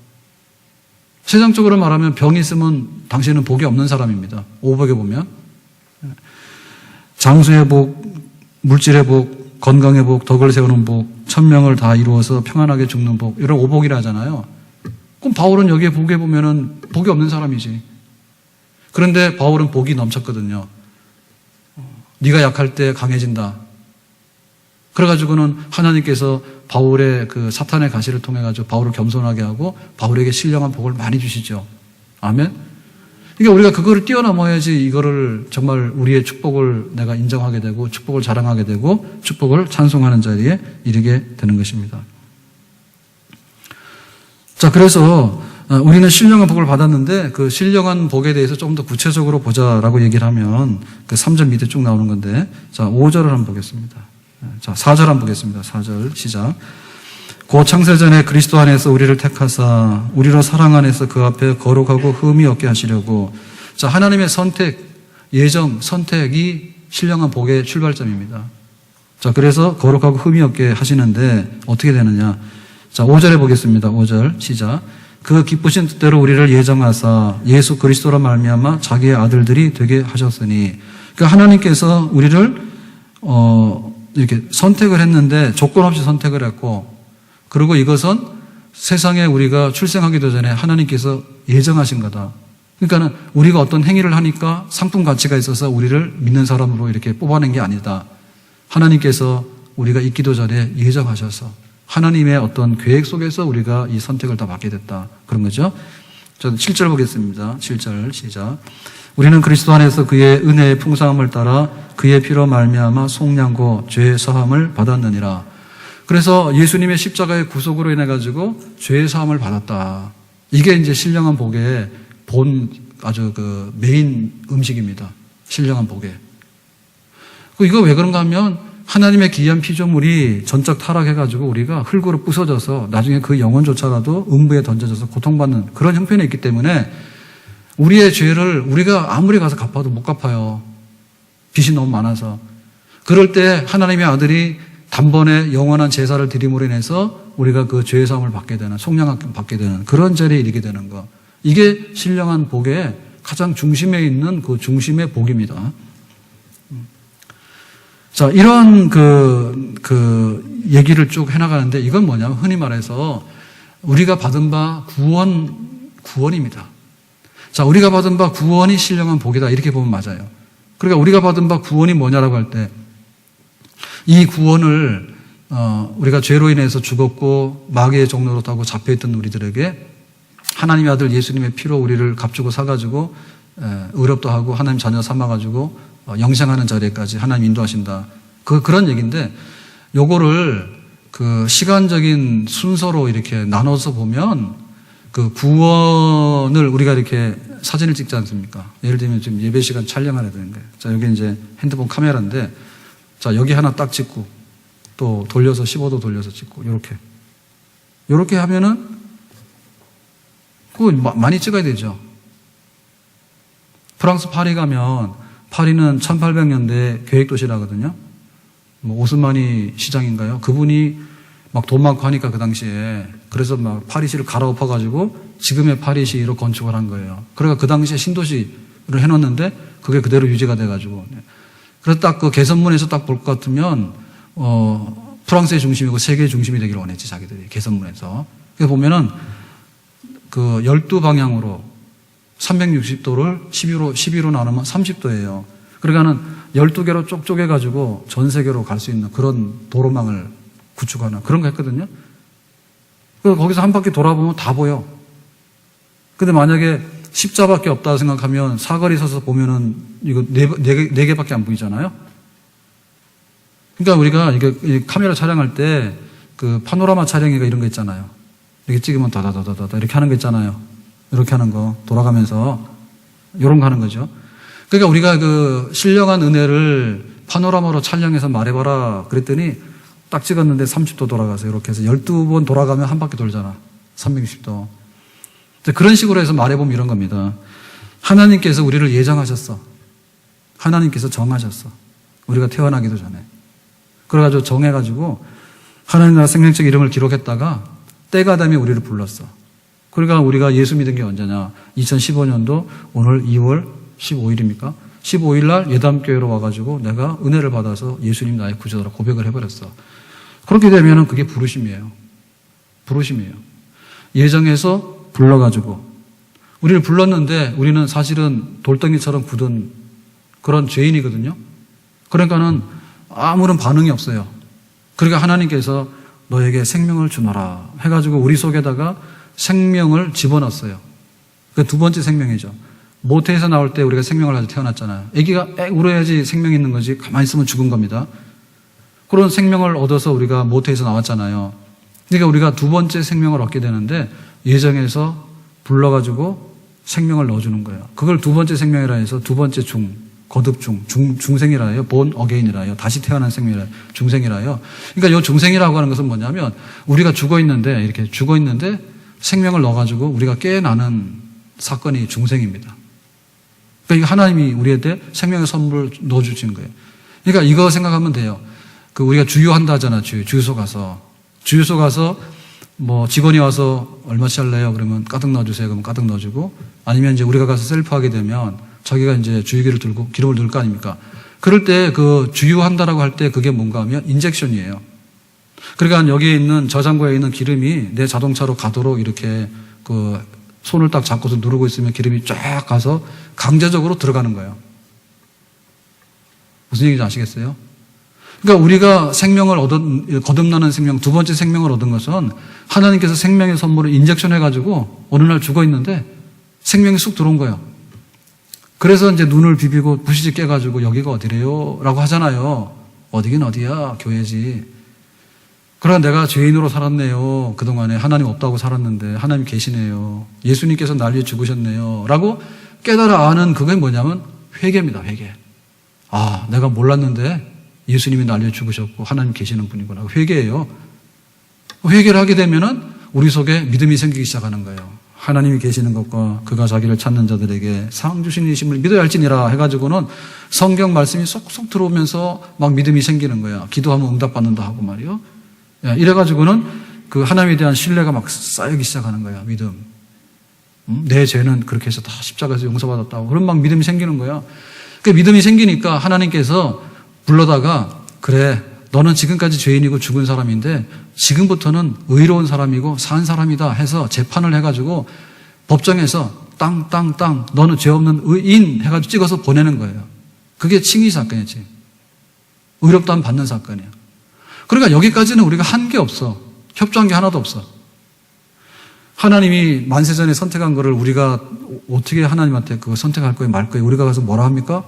세상적으로 말하면 병이 있으면 당신은 복이 없는 사람입니다. 오복에 보면 장수의 복, 물질의 복, 건강의 복, 덕을 세우는 복, 천명을 다 이루어서 평안하게 죽는 복 이런 오복이라 하잖아요. 그럼 바울은 여기에 복에 보면은 복이 없는 사람이지. 그런데 바울은 복이 넘쳤거든요. 네가 약할 때 강해진다. 그래가지고는 하나님께서 바울의 그 사탄의 가시를 통해 가지고 바울을 겸손하게 하고 바울에게 신령한 복을 많이 주시죠. 아멘. 그러니까 우리가 그거를 뛰어넘어야지 이거를 정말 우리의 축복을 내가 인정하게 되고 축복을 자랑하게 되고 축복을 찬송하는 자리에 이르게 되는 것입니다. 자, 그래서 우리는 신령한 복을 받았는데 그 신령한 복에 대해서 조금 더 구체적으로 보자라고 얘기를 하면 그 3절 밑에 쭉 나오는 건데 자, 5절을 한번 보겠습니다. 자, 4절 한번 보겠습니다. 4절 시작. 고 창세전에 그리스도 안에서 우리를 택하사 우리로 사랑 안에서 그 앞에 거룩하고 흠이 없게 하시려고. 자, 하나님의 선택, 예정, 선택이 신령한 복의 출발점입니다. 자, 그래서 거룩하고 흠이 없게 하시는데 어떻게 되느냐. 자, 5절에 보겠습니다. 5절 시작. 그 기쁘신 뜻대로 우리를 예정하사 예수 그리스도로 말미암아 자기의 아들들이 되게 하셨으니. 그러니까 하나님께서 우리를 이렇게 선택을 했는데 조건 없이 선택을 했고, 그리고 이것은 세상에 우리가 출생하기도 전에 하나님께서 예정하신 거다. 그러니까는 우리가 어떤 행위를 하니까 상품 가치가 있어서 우리를 믿는 사람으로 이렇게 뽑아낸 게 아니다. 하나님께서 우리가 있기도 전에 예정하셔서 하나님의 어떤 계획 속에서 우리가 이 선택을 다 받게 됐다. 그런 거죠. 저는 7절 보겠습니다. 7절 시작. 우리는 그리스도 안에서 그의 은혜의 풍성함을 따라 그의 피로 말미암아 속량고 죄의 사함을 받았느니라. 그래서 예수님의 십자가의 구속으로 인해 가지고 죄의 사함을 받았다. 이게 이제 신령한 복의 본 아주 그 메인 음식입니다. 신령한 복에. 이거 왜 그런가 하면 하나님의 귀한 피조물이 전적 타락해가지고 우리가 흙으로 부서져서 나중에 그 영혼조차라도 음부에 던져져서 고통받는 그런 형편에 있기 때문에 우리의 죄를 우리가 아무리 가서 갚아도 못 갚아요. 빚이 너무 많아서. 그럴 때 하나님의 아들이 단번에 영원한 제사를 드림으로 인해서 우리가 그 죄의 사함을 받게 되는, 속량을 받게 되는 그런 자리에 이르게 되는 거. 이게 신령한 복의 가장 중심에 있는 그 중심의 복입니다. 자, 이러한 그 얘기를 쭉 해나가는데 이건 뭐냐면 흔히 말해서 우리가 받은 바 구원입니다. 자, 우리가 받은 바 구원이 신령한 복이다. 이렇게 보면 맞아요. 그러니까 우리가 받은 바 구원이 뭐냐라고 할 때 이 구원을 우리가 죄로 인해서 죽었고 마귀의 종로로 타고 잡혀있던 우리들에게 하나님의 아들 예수님의 피로 우리를 값주고 사가지고 의롭도 하고 하나님 자녀 삼아가지고 영생하는 자리까지 하나님 인도하신다. 그런 얘기인데 요거를 그 시간적인 순서로 이렇게 나눠서 보면 그 구원을 우리가 이렇게 사진을 찍지 않습니까? 예를 들면 지금 예배 시간 촬영하려 되는 거예요. 자, 여기 이제 핸드폰 카메라인데 자, 여기 하나 딱 찍고 또 돌려서 15도 돌려서 찍고 요렇게 하면은 그거 많이 찍어야 되죠. 프랑스 파리 가면 파리는 1800년대 계획도시라거든요. 뭐 오스마니 시장인가요? 그분이 막 돈 많고 하니까 그 당시에 그래서 막 파리시를 갈아엎어가지고 지금의 파리시로 건축을 한 거예요. 그러니까 그 당시에 신도시를 해놨는데 그게 그대로 유지가 돼가지고 그래서 딱 그 개선문에서 딱 볼 것 같으면 프랑스의 중심이고 세계의 중심이 되기를 원했지 자기들이 개선문에서. 그래서 보면은 그 12방향으로 360도를 12로 나누면 30도예요. 그러니까는 12개로 쪽 쪼개가지고 전 세계로 갈 수 있는 그런 도로망을 구축하는 그런 거 했거든요. 그래서 거기서 한 바퀴 돌아보면 다 보여. 근데 만약에 십자밖에 없다 생각하면 사거리 서서 보면은 이거 네 개밖에 안 보이잖아요. 그러니까 우리가 이게 카메라 촬영할 때 그 파노라마 촬영이가 이런 거 있잖아요. 이렇게 찍으면 다다다다다 이렇게 하는 거 있잖아요. 이렇게 하는 거 돌아가면서 이런 거 하는 거죠. 그러니까 우리가 그 신령한 은혜를 파노라마로 촬영해서 말해봐라 그랬더니 딱 찍었는데 30도 돌아가서 이렇게 해서 12번 돌아가면 한 바퀴 돌잖아. 360도. 그런 식으로 해서 말해보면 이런 겁니다. 하나님께서 우리를 예정하셨어. 하나님께서 정하셨어. 우리가 태어나기도 전에. 그래가지고 정해가지고 하나님 나라 생명책 이름을 기록했다가 때가 되면 우리를 불렀어. 그러니까 우리가 예수 믿은 게 언제냐. 2015년도 오늘 2월 15일입니까? 15일 날 예담교회로 와가지고 내가 은혜를 받아서 예수님 나의 구주라 고백을 해버렸어. 그렇게 되면 그게 부르심이에요. 부르심이에요. 예정해서 불러가지고 우리를 불렀는데 우리는 사실은 돌덩이처럼 굳은 그런 죄인이거든요. 그러니까는 아무런 반응이 없어요. 그러니까 하나님께서 너에게 생명을 주노라 해가지고 우리 속에다가 생명을 집어넣었어요. 그 두 번째 생명이죠. 모태에서 나올 때 우리가 생명을 가지고 태어났잖아요. 아기가 울어야지 생명이 있는 거지 가만히 있으면 죽은 겁니다. 그런 생명을 얻어서 우리가 모태에서 나왔잖아요. 그러니까 우리가 두 번째 생명을 얻게 되는데 예정해서 불러가지고 생명을 넣어주는 거예요. 그걸 두 번째 생명이라 해서 두 번째 중생이라 해요. born again이라 해요. 다시 태어난 생명이라 해요. 중생이라 해요. 그러니까 이 중생이라고 하는 것은 뭐냐면 우리가 이렇게 죽어 있는데 생명을 넣어가지고 우리가 깨어나는 사건이 중생입니다. 그러니까 하나님이 우리한테 생명의 선물을 넣어주신 거예요. 그러니까 이거 생각하면 돼요. 그 우리가 주유한다 하잖아. 주유소 가서 뭐 직원이 와서 얼마치 할래요? 그러면 가득 넣어주세요. 그러면 가득 넣어주고 아니면 이제 우리가 가서 셀프하게 되면 자기가 이제 주유기를 들고 기름을 넣을 거 아닙니까? 그럴 때 그 주유한다라고 할 때 그게 뭔가 하면 인젝션이에요. 그러니까 여기에 있는 저장고에 있는 기름이 내 자동차로 가도록 이렇게 그 손을 딱 잡고서 누르고 있으면 기름이 쫙 가서 강제적으로 들어가는 거예요. 무슨 얘기인지 아시겠어요? 그러니까 우리가 생명을 거듭나는 생명, 두 번째 생명을 얻은 것은 하나님께서 생명의 선물을 인젝션 해가지고 어느 날 죽어 있는데 생명이 쑥 들어온 거예요. 그래서 이제 눈을 비비고 부시지 깨가지고 여기가 어디래요? 라고 하잖아요. 어디긴 어디야? 교회지. 그러나 내가 죄인으로 살았네요. 그동안에 하나님 없다고 살았는데 하나님 계시네요. 예수님께서 날 위해 죽으셨네요. 라고 깨달아 아는 그게 뭐냐면 회개입니다. 회개. 아, 내가 몰랐는데 예수님이 날 위해 죽으셨고 하나님 계시는 분이구나. 회개예요. 회개를 하게 되면은 우리 속에 믿음이 생기기 시작하는 거예요. 하나님이 계시는 것과 그가 자기를 찾는 자들에게 상 주신 이심을 믿어야 할지니라 해가지고는 성경 말씀이 쏙쏙 들어오면서 막 믿음이 생기는 거야. 기도하면 응답받는다 하고 말이요. 이래가지고는 그 하나님에 대한 신뢰가 막 쌓이기 시작하는 거야. 믿음. 내 죄는 그렇게 해서 다 십자가에서 용서받았다고. 그런 막 믿음이 생기는 거야. 그 믿음이 생기니까 하나님께서 불러다가 그래, 너는 지금까지 죄인이고 죽은 사람인데 지금부터는 의로운 사람이고 산 사람이다 해서 재판을 해가지고 법정에서 땅 너는 죄 없는 의인 해가지고 찍어서 보내는 거예요. 그게 칭의 사건이지. 의롭다함 받는 사건이에요. 그러니까 여기까지는 우리가 한 게 없어. 협조한 게 하나도 없어. 하나님이 만세전에 선택한 거를 우리가 어떻게 하나님한테 그거 선택할 거예요, 말 거예요? 우리가 가서 뭐라 합니까?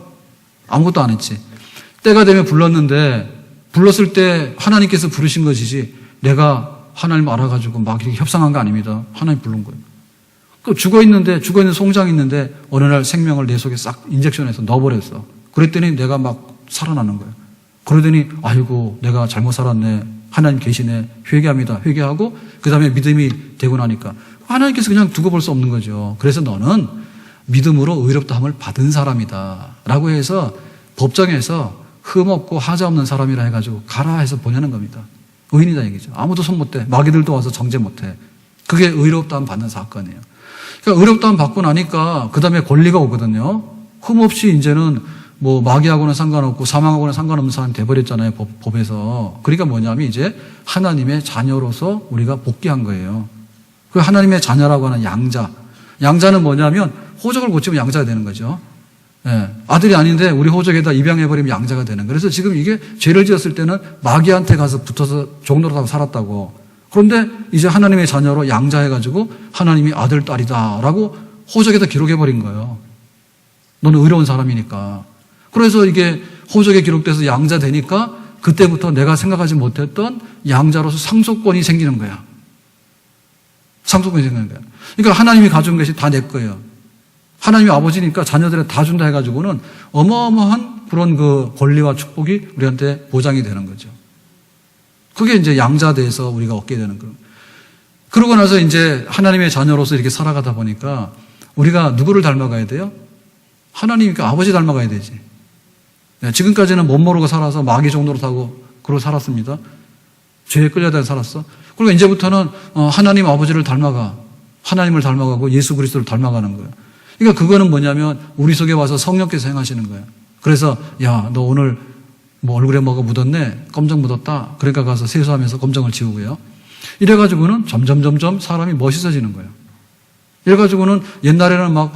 아무것도 안 했지. 때가 되면 불렀는데 불렀을 때 하나님께서 부르신 것이지 내가 하나님 알아가지고 막 이렇게 협상한 거 아닙니다. 하나님 부른 거예요. 그 죽어있는 송장이 있는데 어느 날 생명을 내 속에 싹 인젝션해서 넣어버렸어. 그랬더니 내가 막 살아나는 거예요. 그러더니 아이고 내가 잘못 살았네. 하나님 계시네. 회개합니다. 회개하고 그 다음에 믿음이 되고 나니까 하나님께서 그냥 두고 볼 수 없는 거죠. 그래서 너는 믿음으로 의롭다함을 받은 사람이다 라고 해서 법정에서 흠없고 하자 없는 사람이라 해가지고 가라 해서 보내는 겁니다. 의인이다 얘기죠. 아무도 손 못 대. 마귀들도 와서 정죄 못 해. 그게 의롭다함 받는 사건이에요. 그러니까 의롭다함 받고 나니까 그 다음에 권리가 오거든요. 흠없이 이제는 뭐 마귀하고는 상관없고 사망하고는 상관없는 사람이 돼버렸잖아요. 법에서. 그러니까 뭐냐면 이제 하나님의 자녀로서 우리가 복귀한 거예요. 그 하나님의 자녀라고 하는 양자. 양자는 뭐냐면 호적을 고치면 양자가 되는 거죠. 예, 아들이 아닌데 우리 호적에다 입양해버리면 양자가 되는 거예요. 그래서 지금 이게 죄를 지었을 때는 마귀한테 가서 붙어서 종노릇하고 살았다고. 그런데 이제 하나님의 자녀로 양자해가지고 하나님이 아들, 딸이다라고 호적에다 기록해버린 거예요. 너는 의로운 사람이니까. 그래서 이게 호적에 기록돼서 양자 되니까 그때부터 내가 생각하지 못했던 양자로서 상속권이 생기는 거야. 상속권이 생기는 거야. 그러니까 하나님이 가져온 것이 다 내 거예요. 하나님이 아버지니까 자녀들에 다 준다 해가지고는 어마어마한 그런 그 권리와 축복이 우리한테 보장이 되는 거죠. 그게 이제 양자돼서 우리가 얻게 되는 거예요. 그러고 나서 이제 하나님의 자녀로서 이렇게 살아가다 보니까 우리가 누구를 닮아가야 돼요? 하나님이니까 아버지 닮아가야 되지. 지금까지는 못 모르고 살아서 마귀 종노릇 하고 그러고 살았습니다. 죄에 끌려다니 살았어. 그리고 이제부터는 하나님 아버지를 닮아가. 하나님을 닮아가고 예수 그리스도를 닮아가는 거예요. 그러니까 그거는 뭐냐면 우리 속에 와서 성령께서 행하시는 거예요. 그래서 야, 너 오늘 뭐 얼굴에 뭐가 묻었네? 검정 묻었다. 그러니까 가서 세수하면서 검정을 지우고요. 이래가지고는 점점 사람이 멋있어지는 거예요. 이래가지고는 옛날에는 막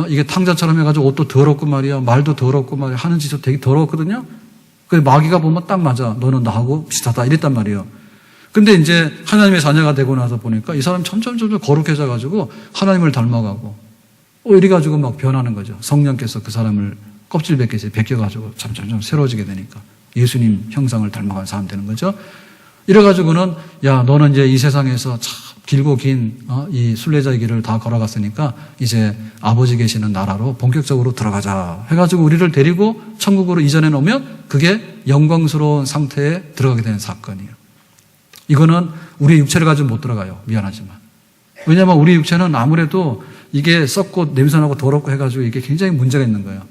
이게 탕자처럼 해가지고 옷도 더럽고 말이야, 말도 더럽고 말이야, 하는 짓도 되게 더러웠거든요. 그 마귀가 보면 딱 맞아. 너는 나하고 비슷하다 이랬단 말이에요. 근데 이제 하나님의 자녀가 되고 나서 보니까 이 사람이 점점 거룩해져가지고 하나님을 닮아가고 이래가지고 막 변하는 거죠. 성령께서 그 사람을 껍질 벗겨가지고 점점 새로워지게 되니까 예수님 형상을 닮아가는 사람 되는 거죠. 이래가지고는 야, 너는 이제 이 세상에서 참 길고 긴 이 순례자의 길을 다 걸어갔으니까 이제 아버지 계시는 나라로 본격적으로 들어가자 해가지고 우리를 데리고 천국으로 이전해 놓으면 그게 영광스러운 상태에 들어가게 되는 사건이에요. 이거는 우리의 육체를 가지고 못 들어가요. 미안하지만. 왜냐하면 우리 육체는 아무래도 이게 썩고 냄새나고 더럽고 해가지고 이게 굉장히 문제가 있는 거예요.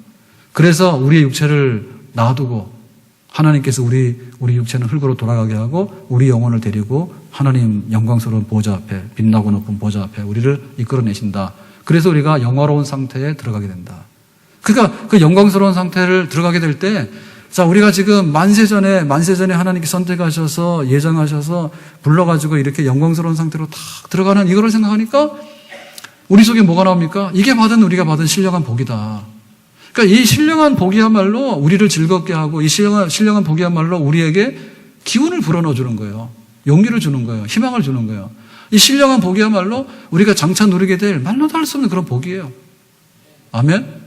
그래서 우리의 육체를 놔두고 하나님께서 우리 육체는 흙으로 돌아가게 하고 우리 영혼을 데리고 하나님 영광스러운 보좌 앞에, 빛나고 높은 보좌 앞에 우리를 이끌어내신다. 그래서 우리가 영화로운 상태에 들어가게 된다. 그러니까 그 영광스러운 상태를 들어가게 될 때, 자, 우리가 지금 만세전에 하나님께 선택하셔서 예정하셔서 불러가지고 이렇게 영광스러운 상태로 탁 들어가는 이거를 생각하니까 우리 속에 뭐가 나옵니까? 이게 우리가 받은 신령한 복이다. 그러니까 이 신령한 복이야말로 우리를 즐겁게 하고 이 신령한 복이야말로 우리에게 기운을 불어넣어 주는 거예요. 용기를 주는 거예요. 희망을 주는 거예요. 이 신령한 복이야말로 우리가 장차 누리게 될 말로도 할 수 없는 그런 복이에요. 아멘?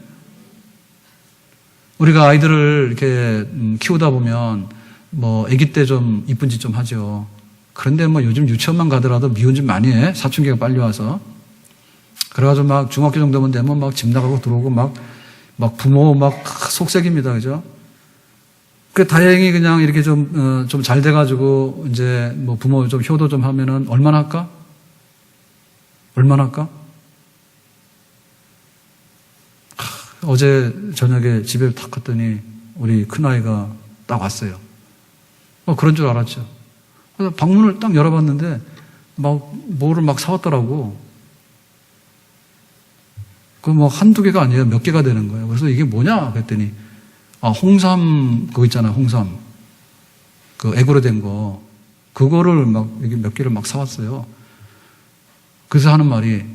우리가 아이들을 이렇게 키우다 보면 뭐 아기 때 좀 이쁜 짓 좀 하죠. 그런데 뭐 요즘 유치원만 가더라도 미운 짓 많이 해. 사춘기가 빨리 와서. 그래가지고 막 중학교 정도면 되면 막 집 나가고 들어오고 막 부모 막 속색입니다. 그죠? 그 다행히 그냥 이렇게 좀 잘 돼가지고 이제 뭐 부모 좀 효도 좀 하면은 얼마나 할까? 어제 저녁에 집에 탁 갔더니 우리 큰아이가 딱 왔어요. 그런 줄 알았죠. 그래서 방문을 딱 열어봤는데 뭐를 막 사왔더라고. 그 뭐 한두 개가 아니라 몇 개가 되는 거예요. 그래서 이게 뭐냐? 그랬더니, 홍삼, 그거 있잖아요, 홍삼. 그 액으로 된 거. 그거를 막, 이게 몇 개를 막 사왔어요. 그래서 하는 말이,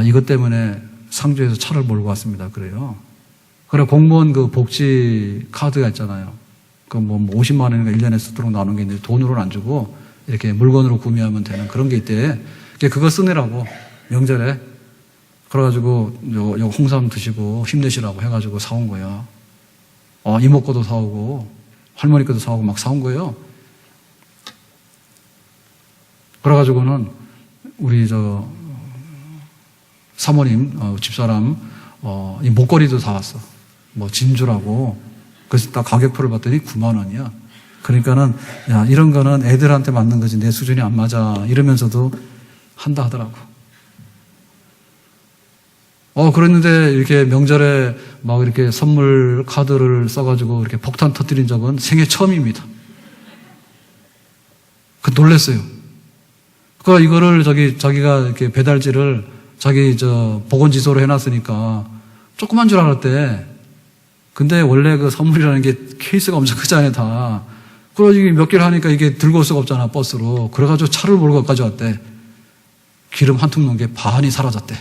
이것 때문에 상주에서 차를 몰고 왔습니다. 그래요. 그래, 공무원 그 복지 카드가 있잖아요. 그 뭐 50만 원인가 1년에 쓰도록 나오는 게 있는데 돈으로는 안 주고 이렇게 물건으로 구매하면 되는 그런 게 있대. 그거 쓰느라고 명절에. 그래가지고 요 홍삼 드시고 힘내시라고 해가지고 사온 거야. 이모 거도 사오고 할머니 거도 사오고 막 사온 거예요. 그래가지고는 우리 사모님 집사람 이 목걸이도 사왔어. 뭐 진주라고. 그래서 딱 가격표를 봤더니 9만 원이야. 그러니까는 야 이런 거는 애들한테 맞는 거지 내 수준이 안 맞아 이러면서도 한다 하더라고. 그랬는데 이렇게 명절에 막 이렇게 선물 카드를 써가지고 이렇게 폭탄 터뜨린 적은 생애 처음입니다. 놀랬어요. 그러니까 이거를 자기가 이렇게 배달지를 자기 보건지소로 해놨으니까 조그만 줄 알았대. 근데 원래 그 선물이라는 게 케이스가 엄청 크잖아요, 다. 그래가지고 몇 개를 하니까 이게 들고 올 수가 없잖아, 버스로. 그래가지고 차를 몰고 가져왔대. 기름 한 통 넣은 게 반이 사라졌대.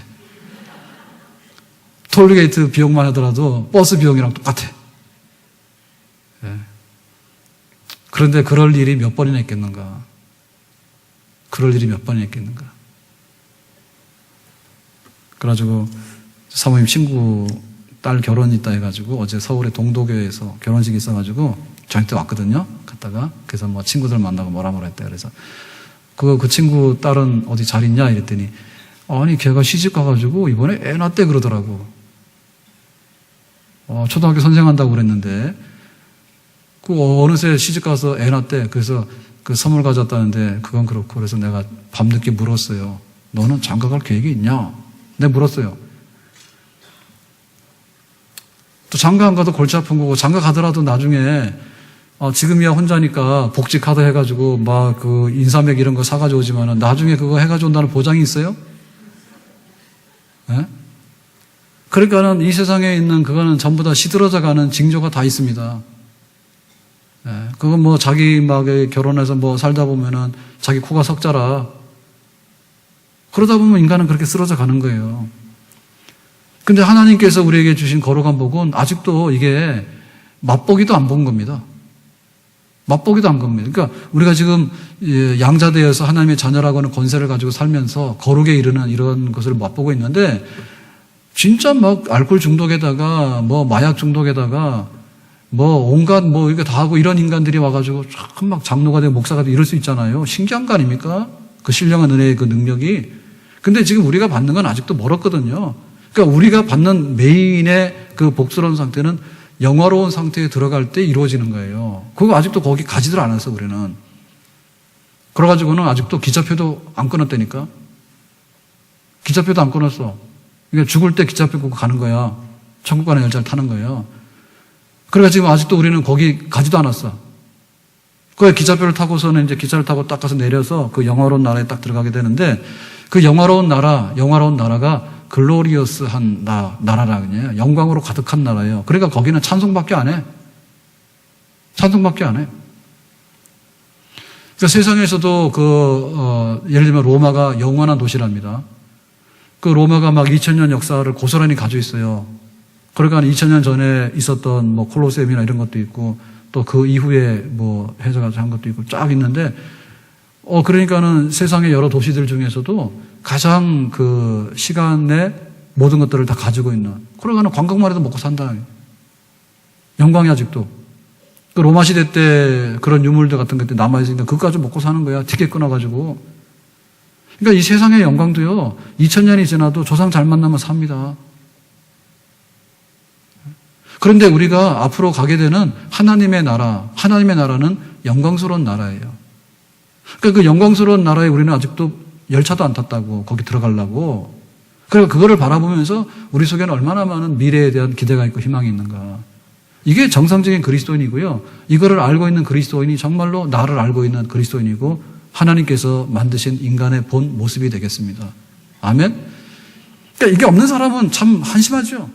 톨게이트 비용만 하더라도 버스 비용이랑 똑같아. 예. 그런데 그럴 일이 몇 번이나 있겠는가. 그럴 일이 몇 번이나 있겠는가. 그래가지고 사모님 친구 딸 결혼이 있다 해가지고 어제 서울의 동도교회에서 결혼식이 있어가지고 저한테 왔거든요. 갔다가 그래서 뭐 친구들 만나고 뭐라 했대. 그래서 그 친구 딸은 어디 잘 있냐 이랬더니 아니 걔가 시집 가가지고 이번에 애 낳았대 그러더라고. 초등학교 선생한다고 그랬는데 어느새 시집 가서 애 낳았대. 그래서 그 선물 가져왔다는데 그건 그렇고 그래서 내가 밤늦게 물었어요. 너는 장가 갈 계획이 있냐? 내가 물었어요. 또 장가 안 가도 골치 아픈 거고 장가 가더라도 나중에 지금이야 혼자니까 복지 카드 해가지고 막 그 인삼액 이런 거 사가지고 오지만은 나중에 그거 해가지고 온다는 보장이 있어요? 예? 그러니까는 이 세상에 있는 그거는 전부 다 시들어져가는 징조가 다 있습니다. 예, 그건 뭐 자기 막 결혼해서 뭐 살다 보면은 자기 코가 석자라. 그러다 보면 인간은 그렇게 쓰러져 가는 거예요. 근데 하나님께서 우리에게 주신 거룩한 복은 아직도 이게 맛보기도 안 본 겁니다. 맛보기도 안 겁니다. 그러니까 우리가 지금 양자되어서 하나님의 자녀라고 하는 권세를 가지고 살면서 거룩에 이르는 이런 것을 맛보고 있는데 진짜 막 알코올 중독에다가 뭐 마약 중독에다가 뭐 온갖 뭐 이거 다 하고 이런 인간들이 와가지고 참 막 장로가 되고 목사가 되고 이럴 수 있잖아요. 신기한 거 아닙니까? 그 신령한 은혜의 그 능력이. 근데 지금 우리가 받는 건 아직도 멀었거든요. 그러니까 우리가 받는 메인의 그 복스러운 상태는 영화로운 상태에 들어갈 때 이루어지는 거예요. 그거 아직도 거기 가지들 않았어, 우리는. 그래가지고는 아직도 기차표도 안 끊었다니까. 기차표도 안 끊었어. 그러니까 죽을 때 기차표 끊고 가는 거야. 천국 가는 열차를 타는 거예요. 그러니까 지금 아직도 우리는 거기 가지도 않았어. 그 기차표를 타고서는 이제 기차를 타고 딱 가서 내려서 그 영화로운 나라에 딱 들어가게 되는데 그 영화로운 나라가 글로리어스한 나라라 그냥 영광으로 가득한 나라예요. 그러니까 거기는 찬송밖에 안 해. 찬송밖에 안 해. 그러니까 세상에서도 예를 들면 로마가 영원한 도시랍니다. 그 로마가 막 2000년 역사를 고스란히 가지고 있어요. 그러니까 2000년 전에 있었던 뭐 콜로세움이나 이런 것도 있고 또 그 이후에 뭐 해석한 것도 있고 쫙 있는데 그러니까는 세상의 여러 도시들 중에서도 가장 그 시간에 모든 것들을 다 가지고 있는 그러니까는 관광만 해도 먹고 산다. 영광이 아직도. 그 로마 시대 때 그런 유물들 같은 것들 남아있으니까 그거 가지고 먹고 사는 거야. 티켓 끊어가지고. 그러니까 이 세상의 영광도요. 2000년이 지나도 조상 잘 만나면 삽니다. 그런데 우리가 앞으로 가게 되는 하나님의 나라는 영광스러운 나라예요. 그러니까 그 영광스러운 나라에 우리는 아직도 열차도 안 탔다고, 거기 들어가려고. 그러니까 그거를 바라보면서 우리 속에는 얼마나 많은 미래에 대한 기대가 있고 희망이 있는가. 이게 정상적인 그리스도인이고요. 이거를 알고 있는 그리스도인이 정말로 나를 알고 있는 그리스도인이고 하나님께서 만드신 인간의 본 모습이 되겠습니다. 아멘? 그러니까 이게 없는 사람은 참 한심하죠.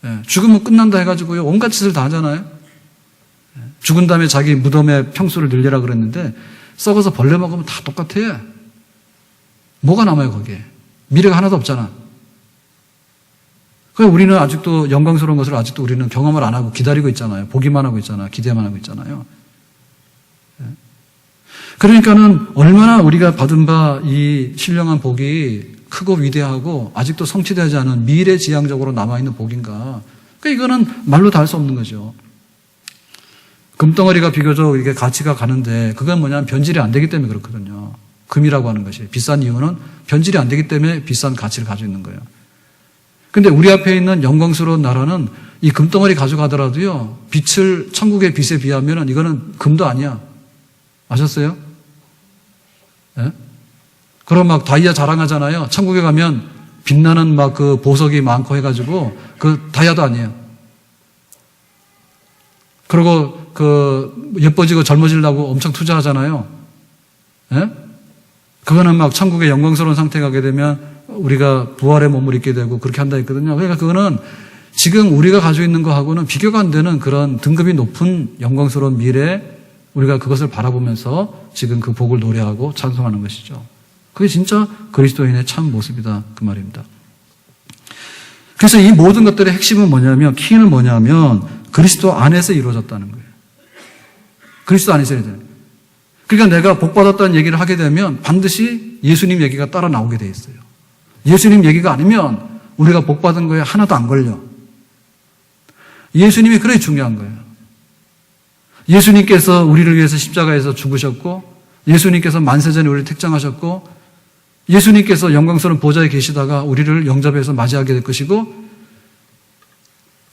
예, 죽으면 끝난다 해가지고요, 온갖 짓을 다 하잖아요. 예, 죽은 다음에 자기 무덤의 평수를 늘리라 그랬는데, 썩어서 벌레 먹으면 다 똑같아. 뭐가 남아요, 거기에? 미래가 하나도 없잖아. 그래서 우리는 아직도 영광스러운 것을 아직도 우리는 경험을 안 하고 기다리고 있잖아요. 보기만 하고 있잖아요. 기대만 하고 있잖아요. 예. 그러니까는 얼마나 우리가 받은 바 이 신령한 복이 크고 위대하고 아직도 성취되지 않은 미래지향적으로 남아있는 복인가. 그러니까 이거는 말로 다 할 수 없는 거죠. 금덩어리가 비교적 이게 가치가 가는데 그건 뭐냐면 변질이 안 되기 때문에 그렇거든요. 금이라고 하는 것이. 비싼 이유는 변질이 안 되기 때문에 비싼 가치를 가지고 있는 거예요. 근데 우리 앞에 있는 영광스러운 나라는 이 금덩어리 가져가더라도요, 빛을, 천국의 빛에 비하면 이거는 금도 아니야. 아셨어요? 예? 그럼 막 다이아 자랑하잖아요. 천국에 가면 빛나는 막 그 보석이 많고 해가지고 그 다이아도 아니에요. 그리고 그 예뻐지고 젊어지려고 엄청 투자하잖아요. 예? 그거는 막 천국의 영광스러운 상태에 가게 되면 우리가 부활의 몸을 입게 되고 그렇게 한다 했거든요. 그러니까 그거는 지금 우리가 가지고 있는 거하고는 비교가 안 되는 그런 등급이 높은 영광스러운 미래에 우리가 그것을 바라보면서 지금 그 복을 노래하고 찬송하는 것이죠. 그게 진짜 그리스도인의 참 모습이다, 그 말입니다. 그래서 이 모든 것들의 핵심은 뭐냐면, 키는 뭐냐면 그리스도 안에서 이루어졌다는 거예요. 그리스도 안에서 이루어져요. 그러니까 내가 복받았다는 얘기를 하게 되면 반드시 예수님 얘기가 따라 나오게 돼 있어요. 예수님 얘기가 아니면 우리가 복받은 거에 하나도 안 걸려. 예수님이 그래 중요한 거예요. 예수님께서 우리를 위해서 십자가에서 죽으셨고, 예수님께서 만세전에 우리를 택정하셨고, 예수님께서 영광스러운 보좌에 계시다가 우리를 영접해서 맞이하게 될 것이고,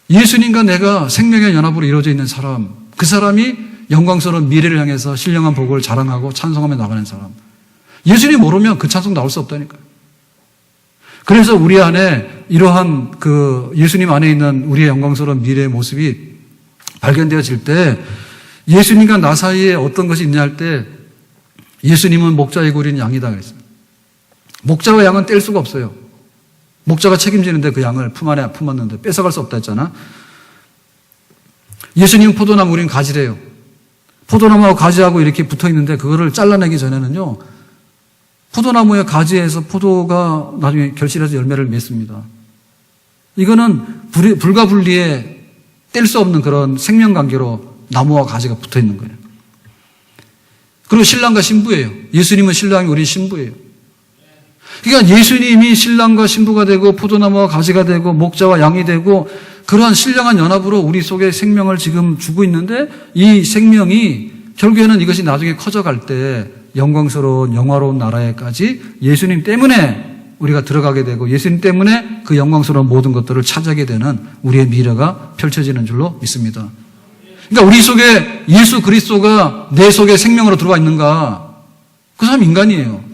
예수님과 내가 생명의 연합으로 이루어져 있는 사람, 그 사람이 영광스러운 미래를 향해서 신령한 복을 자랑하고 찬송하며 나가는 사람. 예수님 모르면 그 찬송 나올 수 없다니까요. 그래서 우리 안에 이러한 그 예수님 안에 있는 우리의 영광스러운 미래의 모습이 발견되어질 때, 예수님과 나 사이에 어떤 것이 있냐 할 때, 예수님은 목자이고 우리는 양이다 그랬어요. 목자와 양은 뗄 수가 없어요. 목자가 책임지는데 그 양을 품 안에 품었는데 뺏어갈 수 없다 했잖아. 예수님은 포도나무, 우리는 가지래요. 포도나무하고 가지하고 이렇게 붙어 있는데 그거를 잘라내기 전에는요, 포도나무의 가지에서 포도가 나중에 결실해서 열매를 맺습니다. 이거는 불가분리에 뗄 수 없는 그런 생명관계로 나무와 가지가 붙어 있는 거예요. 그리고 신랑과 신부예요. 예수님은 신랑이, 우리 신부예요. 그러니까 예수님이 신랑과 신부가 되고 포도나무와 가지가 되고 목자와 양이 되고 그러한 신령한 연합으로 우리 속에 생명을 지금 주고 있는데, 이 생명이 결국에는 이것이 나중에 커져갈 때 영광스러운 영화로운 나라에까지 예수님 때문에 우리가 들어가게 되고, 예수님 때문에 그 영광스러운 모든 것들을 차지하게 되는 우리의 미래가 펼쳐지는 줄로 믿습니다. 그러니까 우리 속에 예수 그리스도가 내 속에 생명으로 들어와 있는가? 그 사람 인간이에요.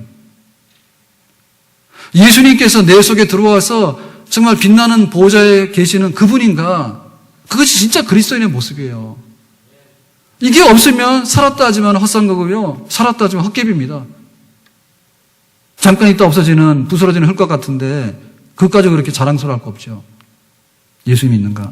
예수님께서 내 속에 들어와서 정말 빛나는 보호자에 계시는 그분인가? 그것이 진짜 그리스도인의 모습이에요. 이게 없으면 살았다 하지만 헛산 거고요, 살았다 하지만 헛개비입니다. 잠깐 있다 없어지는 부스러지는 흙과 같은데 그것까지 그렇게 자랑스러워할 거 없죠. 예수님이 있는가?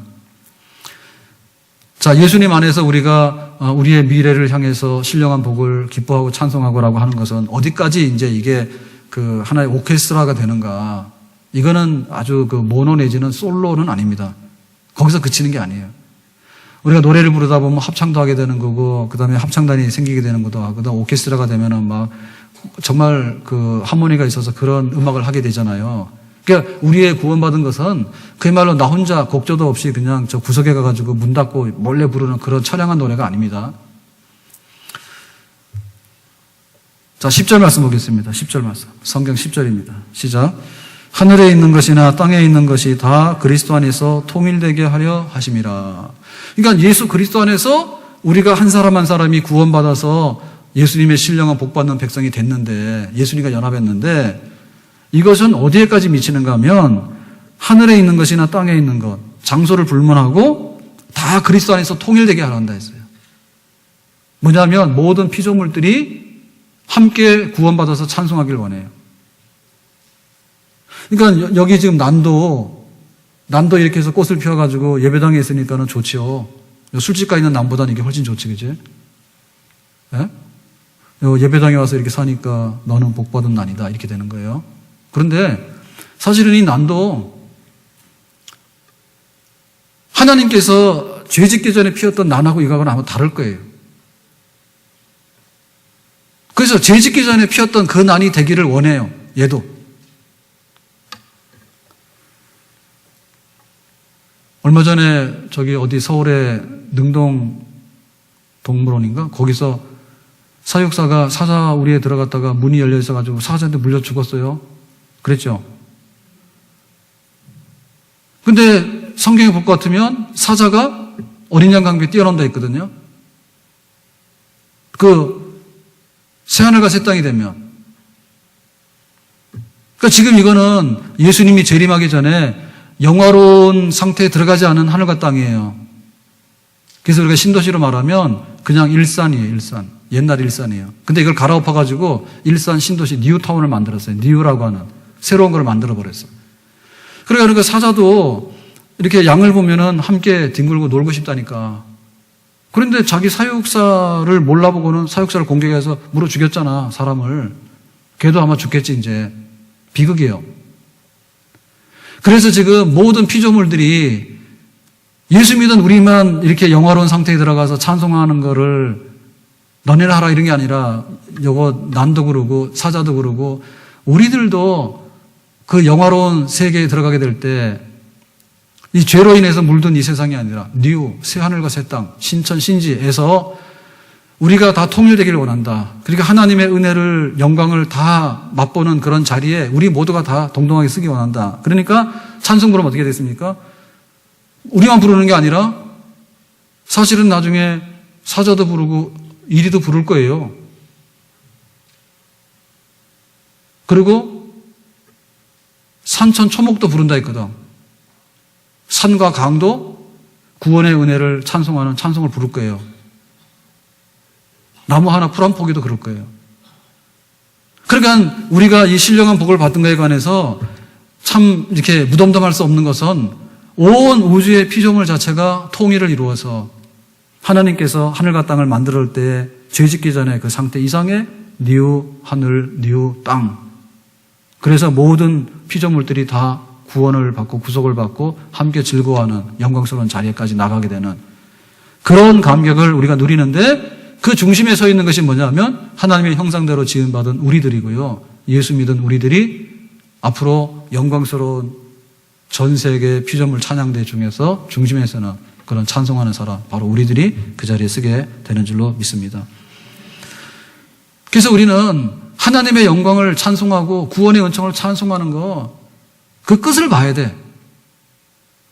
자, 예수님 안에서 우리가 우리의 미래를 향해서 신령한 복을 기뻐하고 찬송하고라고 하는 것은 어디까지 이제 이게 그 하나의 오케스트라가 되는가? 이거는 아주 그 모노 내지는 솔로는 아닙니다. 거기서 그치는 게 아니에요. 우리가 노래를 부르다 보면 합창도 하게 되는 거고, 그 다음에 합창단이 생기게 되는 것도 하고, 그 다음 오케스트라가 되면은 막 정말 그 하모니가 있어서 그런 음악을 하게 되잖아요. 그러니까 우리의 구원받은 것은 그야말로 나 혼자 곡조도 없이 그냥 저 구석에 가가지고 문 닫고 몰래 부르는 그런 처량한 노래가 아닙니다. 자, 10절 말씀 보겠습니다. 10절 말씀. 성경 10절입니다. 시작. 하늘에 있는 것이나 땅에 있는 것이 다 그리스도 안에서 통일되게 하려 하심이라. 그러니까 예수 그리스도 안에서 우리가 한 사람 한 사람이 구원받아서 예수님의 신령한 복받는 백성이 됐는데, 예수님과 연합했는데, 이것은 어디에까지 미치는가 하면 하늘에 있는 것이나 땅에 있는 것, 장소를 불문하고 다 그리스도 안에서 통일되게 하려 한다 했어요. 뭐냐면 모든 피조물들이 함께 구원받아서 찬송하길 원해요. 그러니까 여기 지금 난도 이렇게 해서 꽃을 피워가지고 예배당에 있으니까는 좋지요. 술집가 있는 난보다는 이게 훨씬 좋지, 그지? 예? 예배당에 와서 이렇게 사니까 너는 복받은 난이다. 이렇게 되는 거예요. 그런데 사실은 이 난도 하나님께서 죄 짓기 전에 피웠던 난하고 이거하고는 아마 다를 거예요. 그래서 죄 짓기 전에 피웠던 그 난이 되기를 원해요. 얘도. 얼마 전에 저기 어디 서울의 능동 동물원인가? 거기서 사육사가 사자 우리에 들어갔다가 문이 열려 있어가지고 사자한테 물려 죽었어요. 그랬죠? 근데 성경에 볼 것 같으면 사자가 어린 양 강비에 뛰어넘다 있거든요. 그 새하늘과 새 땅이 되면. 그러니까 지금 이거는 예수님이 재림하기 전에 영화로운 상태에 들어가지 않은 하늘과 땅이에요. 그래서 우리가 신도시로 말하면 그냥 일산이에요, 일산. 옛날 일산이에요. 근데 이걸 갈아엎어가지고 일산 신도시 뉴타운을 만들었어요. 뉴라고 하는 새로운 걸 만들어버렸어요. 그러니까 사자도 이렇게 양을 보면은 함께 뒹굴고 놀고 싶다니까. 그런데 자기 사육사를 몰라보고는 사육사를 공격해서 물어 죽였잖아, 사람을. 걔도 아마 죽겠지, 이제. 비극이에요. 그래서 지금 모든 피조물들이 예수 믿은 우리만 이렇게 영화로운 상태에 들어가서 찬송하는 거를 너네는 하라 이런 게 아니라 요거 난도 그러고 사자도 그러고 우리들도 그 영화로운 세계에 들어가게 될 때 이 죄로 인해서 물든 이 세상이 아니라 뉴, 새하늘과 새 땅, 신천, 신지에서 우리가 다 통일되기를 원한다. 그러니까 하나님의 은혜를, 영광을 다 맛보는 그런 자리에 우리 모두가 다 동등하게 쓰기 원한다. 그러니까 찬송 부르면 어떻게 됐습니까? 우리만 부르는 게 아니라 사실은 나중에 사자도 부르고 이리도 부를 거예요. 그리고 산천 초목도 부른다 했거든. 산과 강도 구원의 은혜를 찬송하는 찬송을 부를 거예요. 나무 하나 풀 한 포기도 그럴 거예요. 그러니까 우리가 이 신령한 복을 받은 것에 관해서 참 이렇게 무덤덤할 수 없는 것은 온 우주의 피조물 자체가 통일을 이루어서 하나님께서 하늘과 땅을 만들 때 죄 짓기 전에 그 상태 이상의 뉴 하늘, 뉴 땅. 그래서 모든 피조물들이 다 구원을 받고 구속을 받고 함께 즐거워하는 영광스러운 자리에까지 나가게 되는 그런 감격을 우리가 누리는데 그 중심에 서 있는 것이 뭐냐면 하나님의 형상대로 지음받은 우리들이고요. 예수 믿은 우리들이 앞으로 영광스러운 전 세계 피조물 찬양대 중에서 중심에서는 그런 찬송하는 사람, 바로 우리들이 그 자리에 서게 되는 줄로 믿습니다. 그래서 우리는 하나님의 영광을 찬송하고 구원의 은총을 찬송하는 거, 그 끝을 봐야 돼.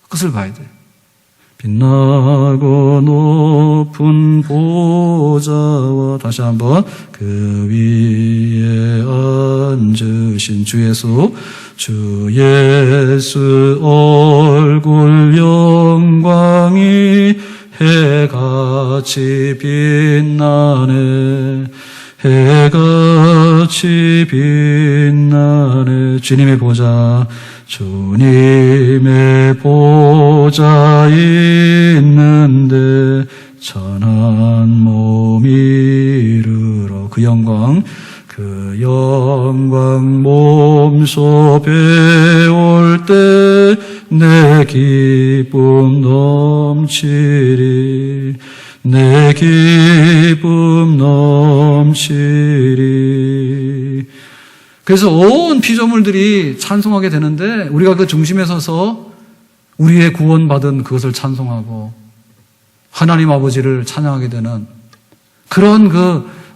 끝을 봐야 돼. 빛나고 높은 보좌와 다시 한번 그 위에 앉으신 주 예수 얼굴 영광이 해같이 빛나네. 해같이 빛나네. 주님의 보좌 있는데 천한 몸이 이르러 그 영광 몸소 배울 때 내 기쁨 넘치리. 내 기쁨 넘치리. 그래서 온 피조물들이 찬송하게 되는데 우리가 그 중심에 서서 우리의 구원받은 그것을 찬송하고 하나님 아버지를 찬양하게 되는 그런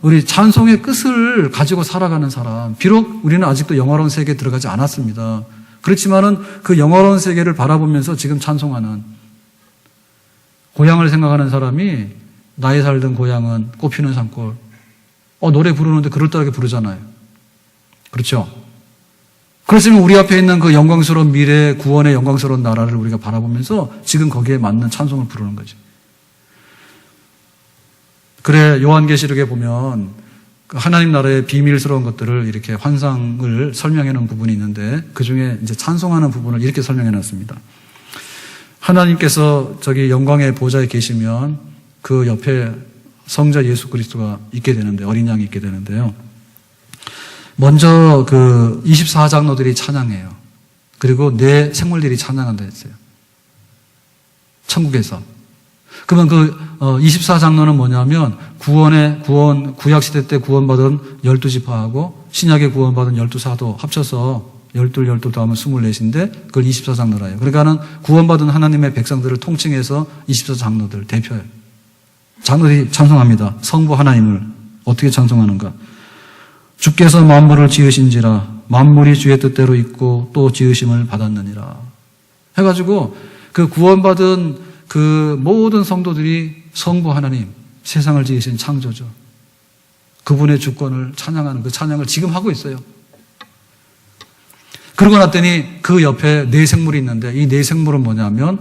우리 찬송의 끝을 가지고 살아가는 사람. 비록 우리는 아직도 영화로운 세계에 들어가지 않았습니다. 그렇지만은 그 영화로운 세계를 바라보면서 지금 찬송하는, 고향을 생각하는 사람이 나의 살던 고향은 꽃피는 산골. 노래 부르는데 그럴듯하게 부르잖아요. 그렇죠? 그렇지만 우리 앞에 있는 그 영광스러운 미래, 구원의 영광스러운 나라를 우리가 바라보면서 지금 거기에 맞는 찬송을 부르는 거지. 그래, 요한계시록에 보면 하나님 나라의 비밀스러운 것들을 이렇게 환상을 설명해 놓은 부분이 있는데 그 중에 이제 찬송하는 부분을 이렇게 설명해 놨습니다. 하나님께서 저기 영광의 보좌에 계시면 그 옆에 성자 예수 그리스도가 있게 되는데, 어린 양이 있게 되는데요. 먼저 그 24장로들이 찬양해요. 그리고 네 생물들이 찬양한다 했어요. 천국에서. 그러면 그 24장로는 뭐냐면 구약시대 때 구원받은 12지파하고 신약에 구원받은 12사도 합쳐서 12 더하면 24인데 그걸 24장로라 해요. 그러니까는 구원받은 하나님의 백성들을 통칭해서 24장로들 대표예요. 장로들이 찬송합니다. 성부 하나님을 어떻게 찬송하는가? 주께서 만물을 지으신지라 만물이 주의 뜻대로 있고 또 지으심을 받았느니라 해가지고 그 구원받은 그 모든 성도들이 성부 하나님, 세상을 지으신 창조주, 그분의 주권을 찬양하는 그 찬양을 지금 하고 있어요. 그러고 났더니 그 옆에 네 생물이 있는데 이 네 생물은 뭐냐면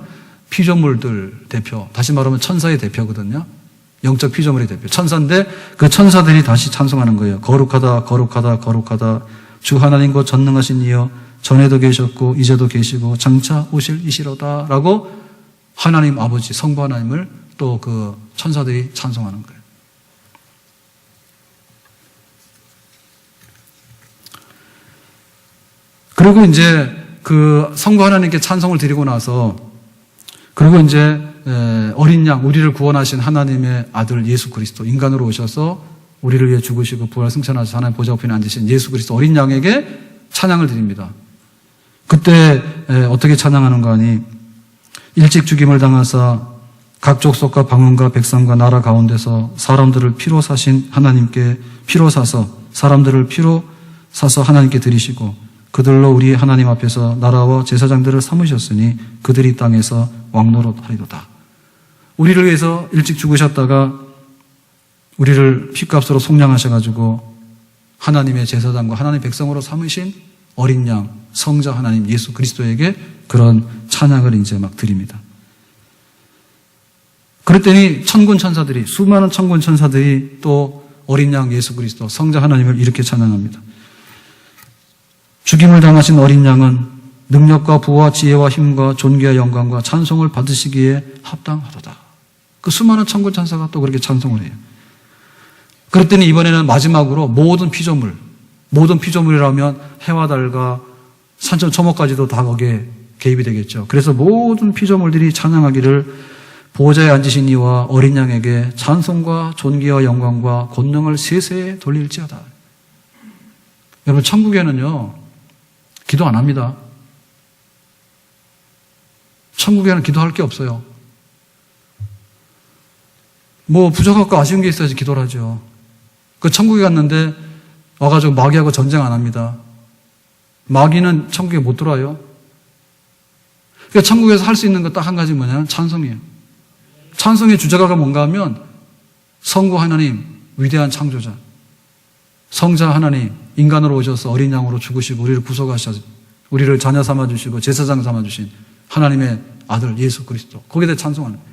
피조물들 대표, 다시 말하면 천사의 대표거든요. 영적 피조물의 대표. 천사인데 그 천사들이 다시 찬송하는 거예요. 거룩하다, 거룩하다, 거룩하다. 주 하나님과 전능하신 이여 전에도 계셨고 이제도 계시고 장차 오실 이시로다 라고 하나님 아버지 성부 하나님을 또 그 천사들이 찬송하는 거예요. 그리고 이제 그 성부 하나님께 찬송을 드리고 나서 그리고 이제 어린 양, 우리를 구원하신 하나님의 아들 예수 그리스도 인간으로 오셔서 우리를 위해 죽으시고 부활 승천하셔서 하나님 보좌 우편에 앉으신 예수 그리스도 어린 양에게 찬양을 드립니다. 그때 어떻게 찬양하는가 하니 일찍 죽임을 당하사 각 족속과 방언과 백성과 나라 가운데서 사람들을 피로 사신 하나님께 피로 사서 사람들을 피로 사서 하나님께 드리시고 그들로 우리 하나님 앞에서 나라와 제사장들을 삼으셨으니 그들이 땅에서 왕노릇하리로다. 우리를 위해서 일찍 죽으셨다가 우리를 피값으로 속량하셔가지고 하나님의 제사장과 하나님의 백성으로 삼으신 어린 양, 성자 하나님 예수 그리스도에게 그런 찬양을 이제 막 드립니다. 그랬더니 천군 천사들이, 수많은 천군 천사들이 또 어린 양 예수 그리스도, 성자 하나님을 이렇게 찬양합니다. 죽임을 당하신 어린 양은 능력과 부와 지혜와 힘과 존귀와 영광과 찬송을 받으시기에 합당하도다. 그 수많은 천군 천사가 또 그렇게 찬송을 해요. 그랬더니 이번에는 마지막으로 모든 피조물이라면 해와 달과 산천 초목까지도 다 거기에 개입이 되겠죠. 그래서 모든 피조물들이 찬양하기를 보호자에 앉으신 이와 어린 양에게 찬송과 존귀와 영광과 권능을 세세에 돌릴지어다. 여러분 천국에는요 기도 안 합니다. 천국에는 기도할 게 없어요. 뭐 부족하고 아쉬운 게 있어야지 기도를 하죠. 그 천국에 갔는데 와가지고 마귀하고 전쟁 안 합니다. 마귀는 천국에 못 들어와요. 그러니까 천국에서 할 수 있는 거 딱 한 가지 뭐냐면 찬송이에요. 찬송의 주제가가 뭔가 하면 성부 하나님, 위대한 창조자, 성자 하나님, 인간으로 오셔서 어린 양으로 죽으시고 우리를 구속하셔서 우리를 자녀 삼아주시고 제사장 삼아주신 하나님의 아들 예수 그리스도, 거기에 대해 찬송하는 거예요.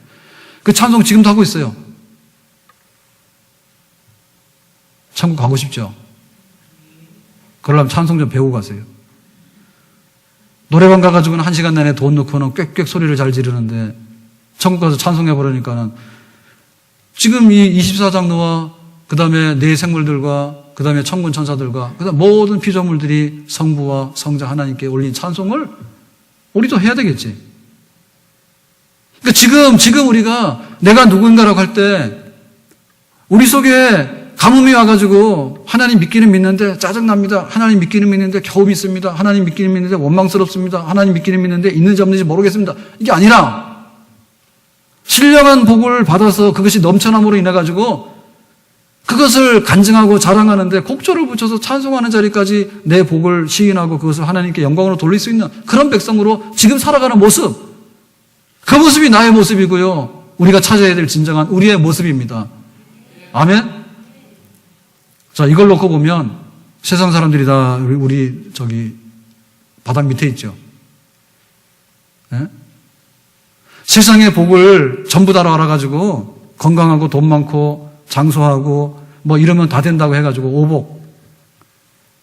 그 찬송 지금도 하고 있어요. 천국 가고 싶죠? 그러려면 찬송 좀 배우고 가세요. 노래방 가가지고는 1시간 내내 돈 넣고는 꽥꽥 소리를 잘 지르는데 천국 가서 찬송해버리니까는 지금 이 24장로와 그 다음에 네 생물들과 그 다음에 천군 천사들과 그 다음 모든 피조물들이 성부와 성자 하나님께 올린 찬송을 우리도 해야 되겠지. 그러니까 지금 우리가 내가 누군가라고 할 때 우리 속에 가뭄이 와가지고 하나님 믿기는 믿는데 짜증납니다. 하나님 믿기는 믿는데 겨우 믿습니다. 하나님 믿기는 믿는데 원망스럽습니다. 하나님 믿기는 믿는데 있는지 없는지 모르겠습니다. 이게 아니라 신령한 복을 받아서 그것이 넘쳐남으로 인해가지고 그것을 간증하고 자랑하는데 곡조를 붙여서 찬송하는 자리까지 내 복을 시인하고 그것을 하나님께 영광으로 돌릴 수 있는 그런 백성으로 지금 살아가는 모습, 그 모습이 나의 모습이고요. 우리가 찾아야 될 진정한 우리의 모습입니다. 아멘? 자, 이걸 놓고 보면 세상 사람들이 다 우리 저기 바닥 밑에 있죠. 네? 세상의 복을 전부 다 알아가지고 건강하고 돈 많고 장수하고 뭐 이러면 다 된다고 해가지고 오복.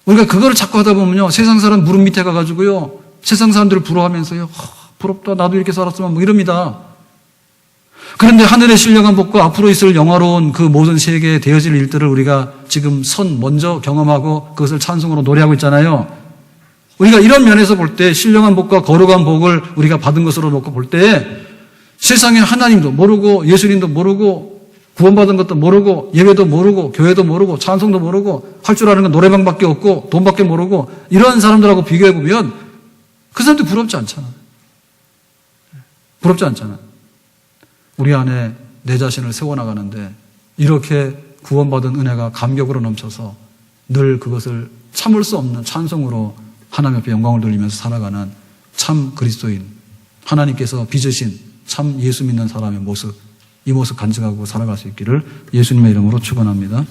우리가 그거를 자꾸 하다 보면요, 세상 사람 무릎 밑에 가가지고요, 세상 사람들을 부러워하면서요, 부럽다, 나도 이렇게 살았으면 뭐 이럽니다. 그런데 하늘의 신령한 복과 앞으로 있을 영화로운 그 모든 세계에 되어질 일들을 우리가 지금 먼저 경험하고 그것을 찬송으로 노래하고 있잖아요. 우리가 이런 면에서 볼 때 신령한 복과 거룩한 복을 우리가 받은 것으로 놓고 볼 때 세상에 하나님도 모르고 예수님도 모르고 구원받은 것도 모르고 예배도 모르고 교회도 모르고 찬송도 모르고 할 줄 아는 건 노래방밖에 없고 돈밖에 모르고 이런 사람들하고 비교해 보면 그 사람들 부럽지 않잖아. 부럽지 않잖아. 우리 안에 내 자신을 세워나가는데 이렇게 구원받은 은혜가 감격으로 넘쳐서 늘 그것을 참을 수 없는 찬송으로 하나님 앞에 영광을 돌리면서 살아가는 참 그리스도인, 하나님께서 빚으신 참 예수 믿는 사람의 모습, 이 모습 간직하고 살아갈 수 있기를 예수님의 이름으로 축원합니다.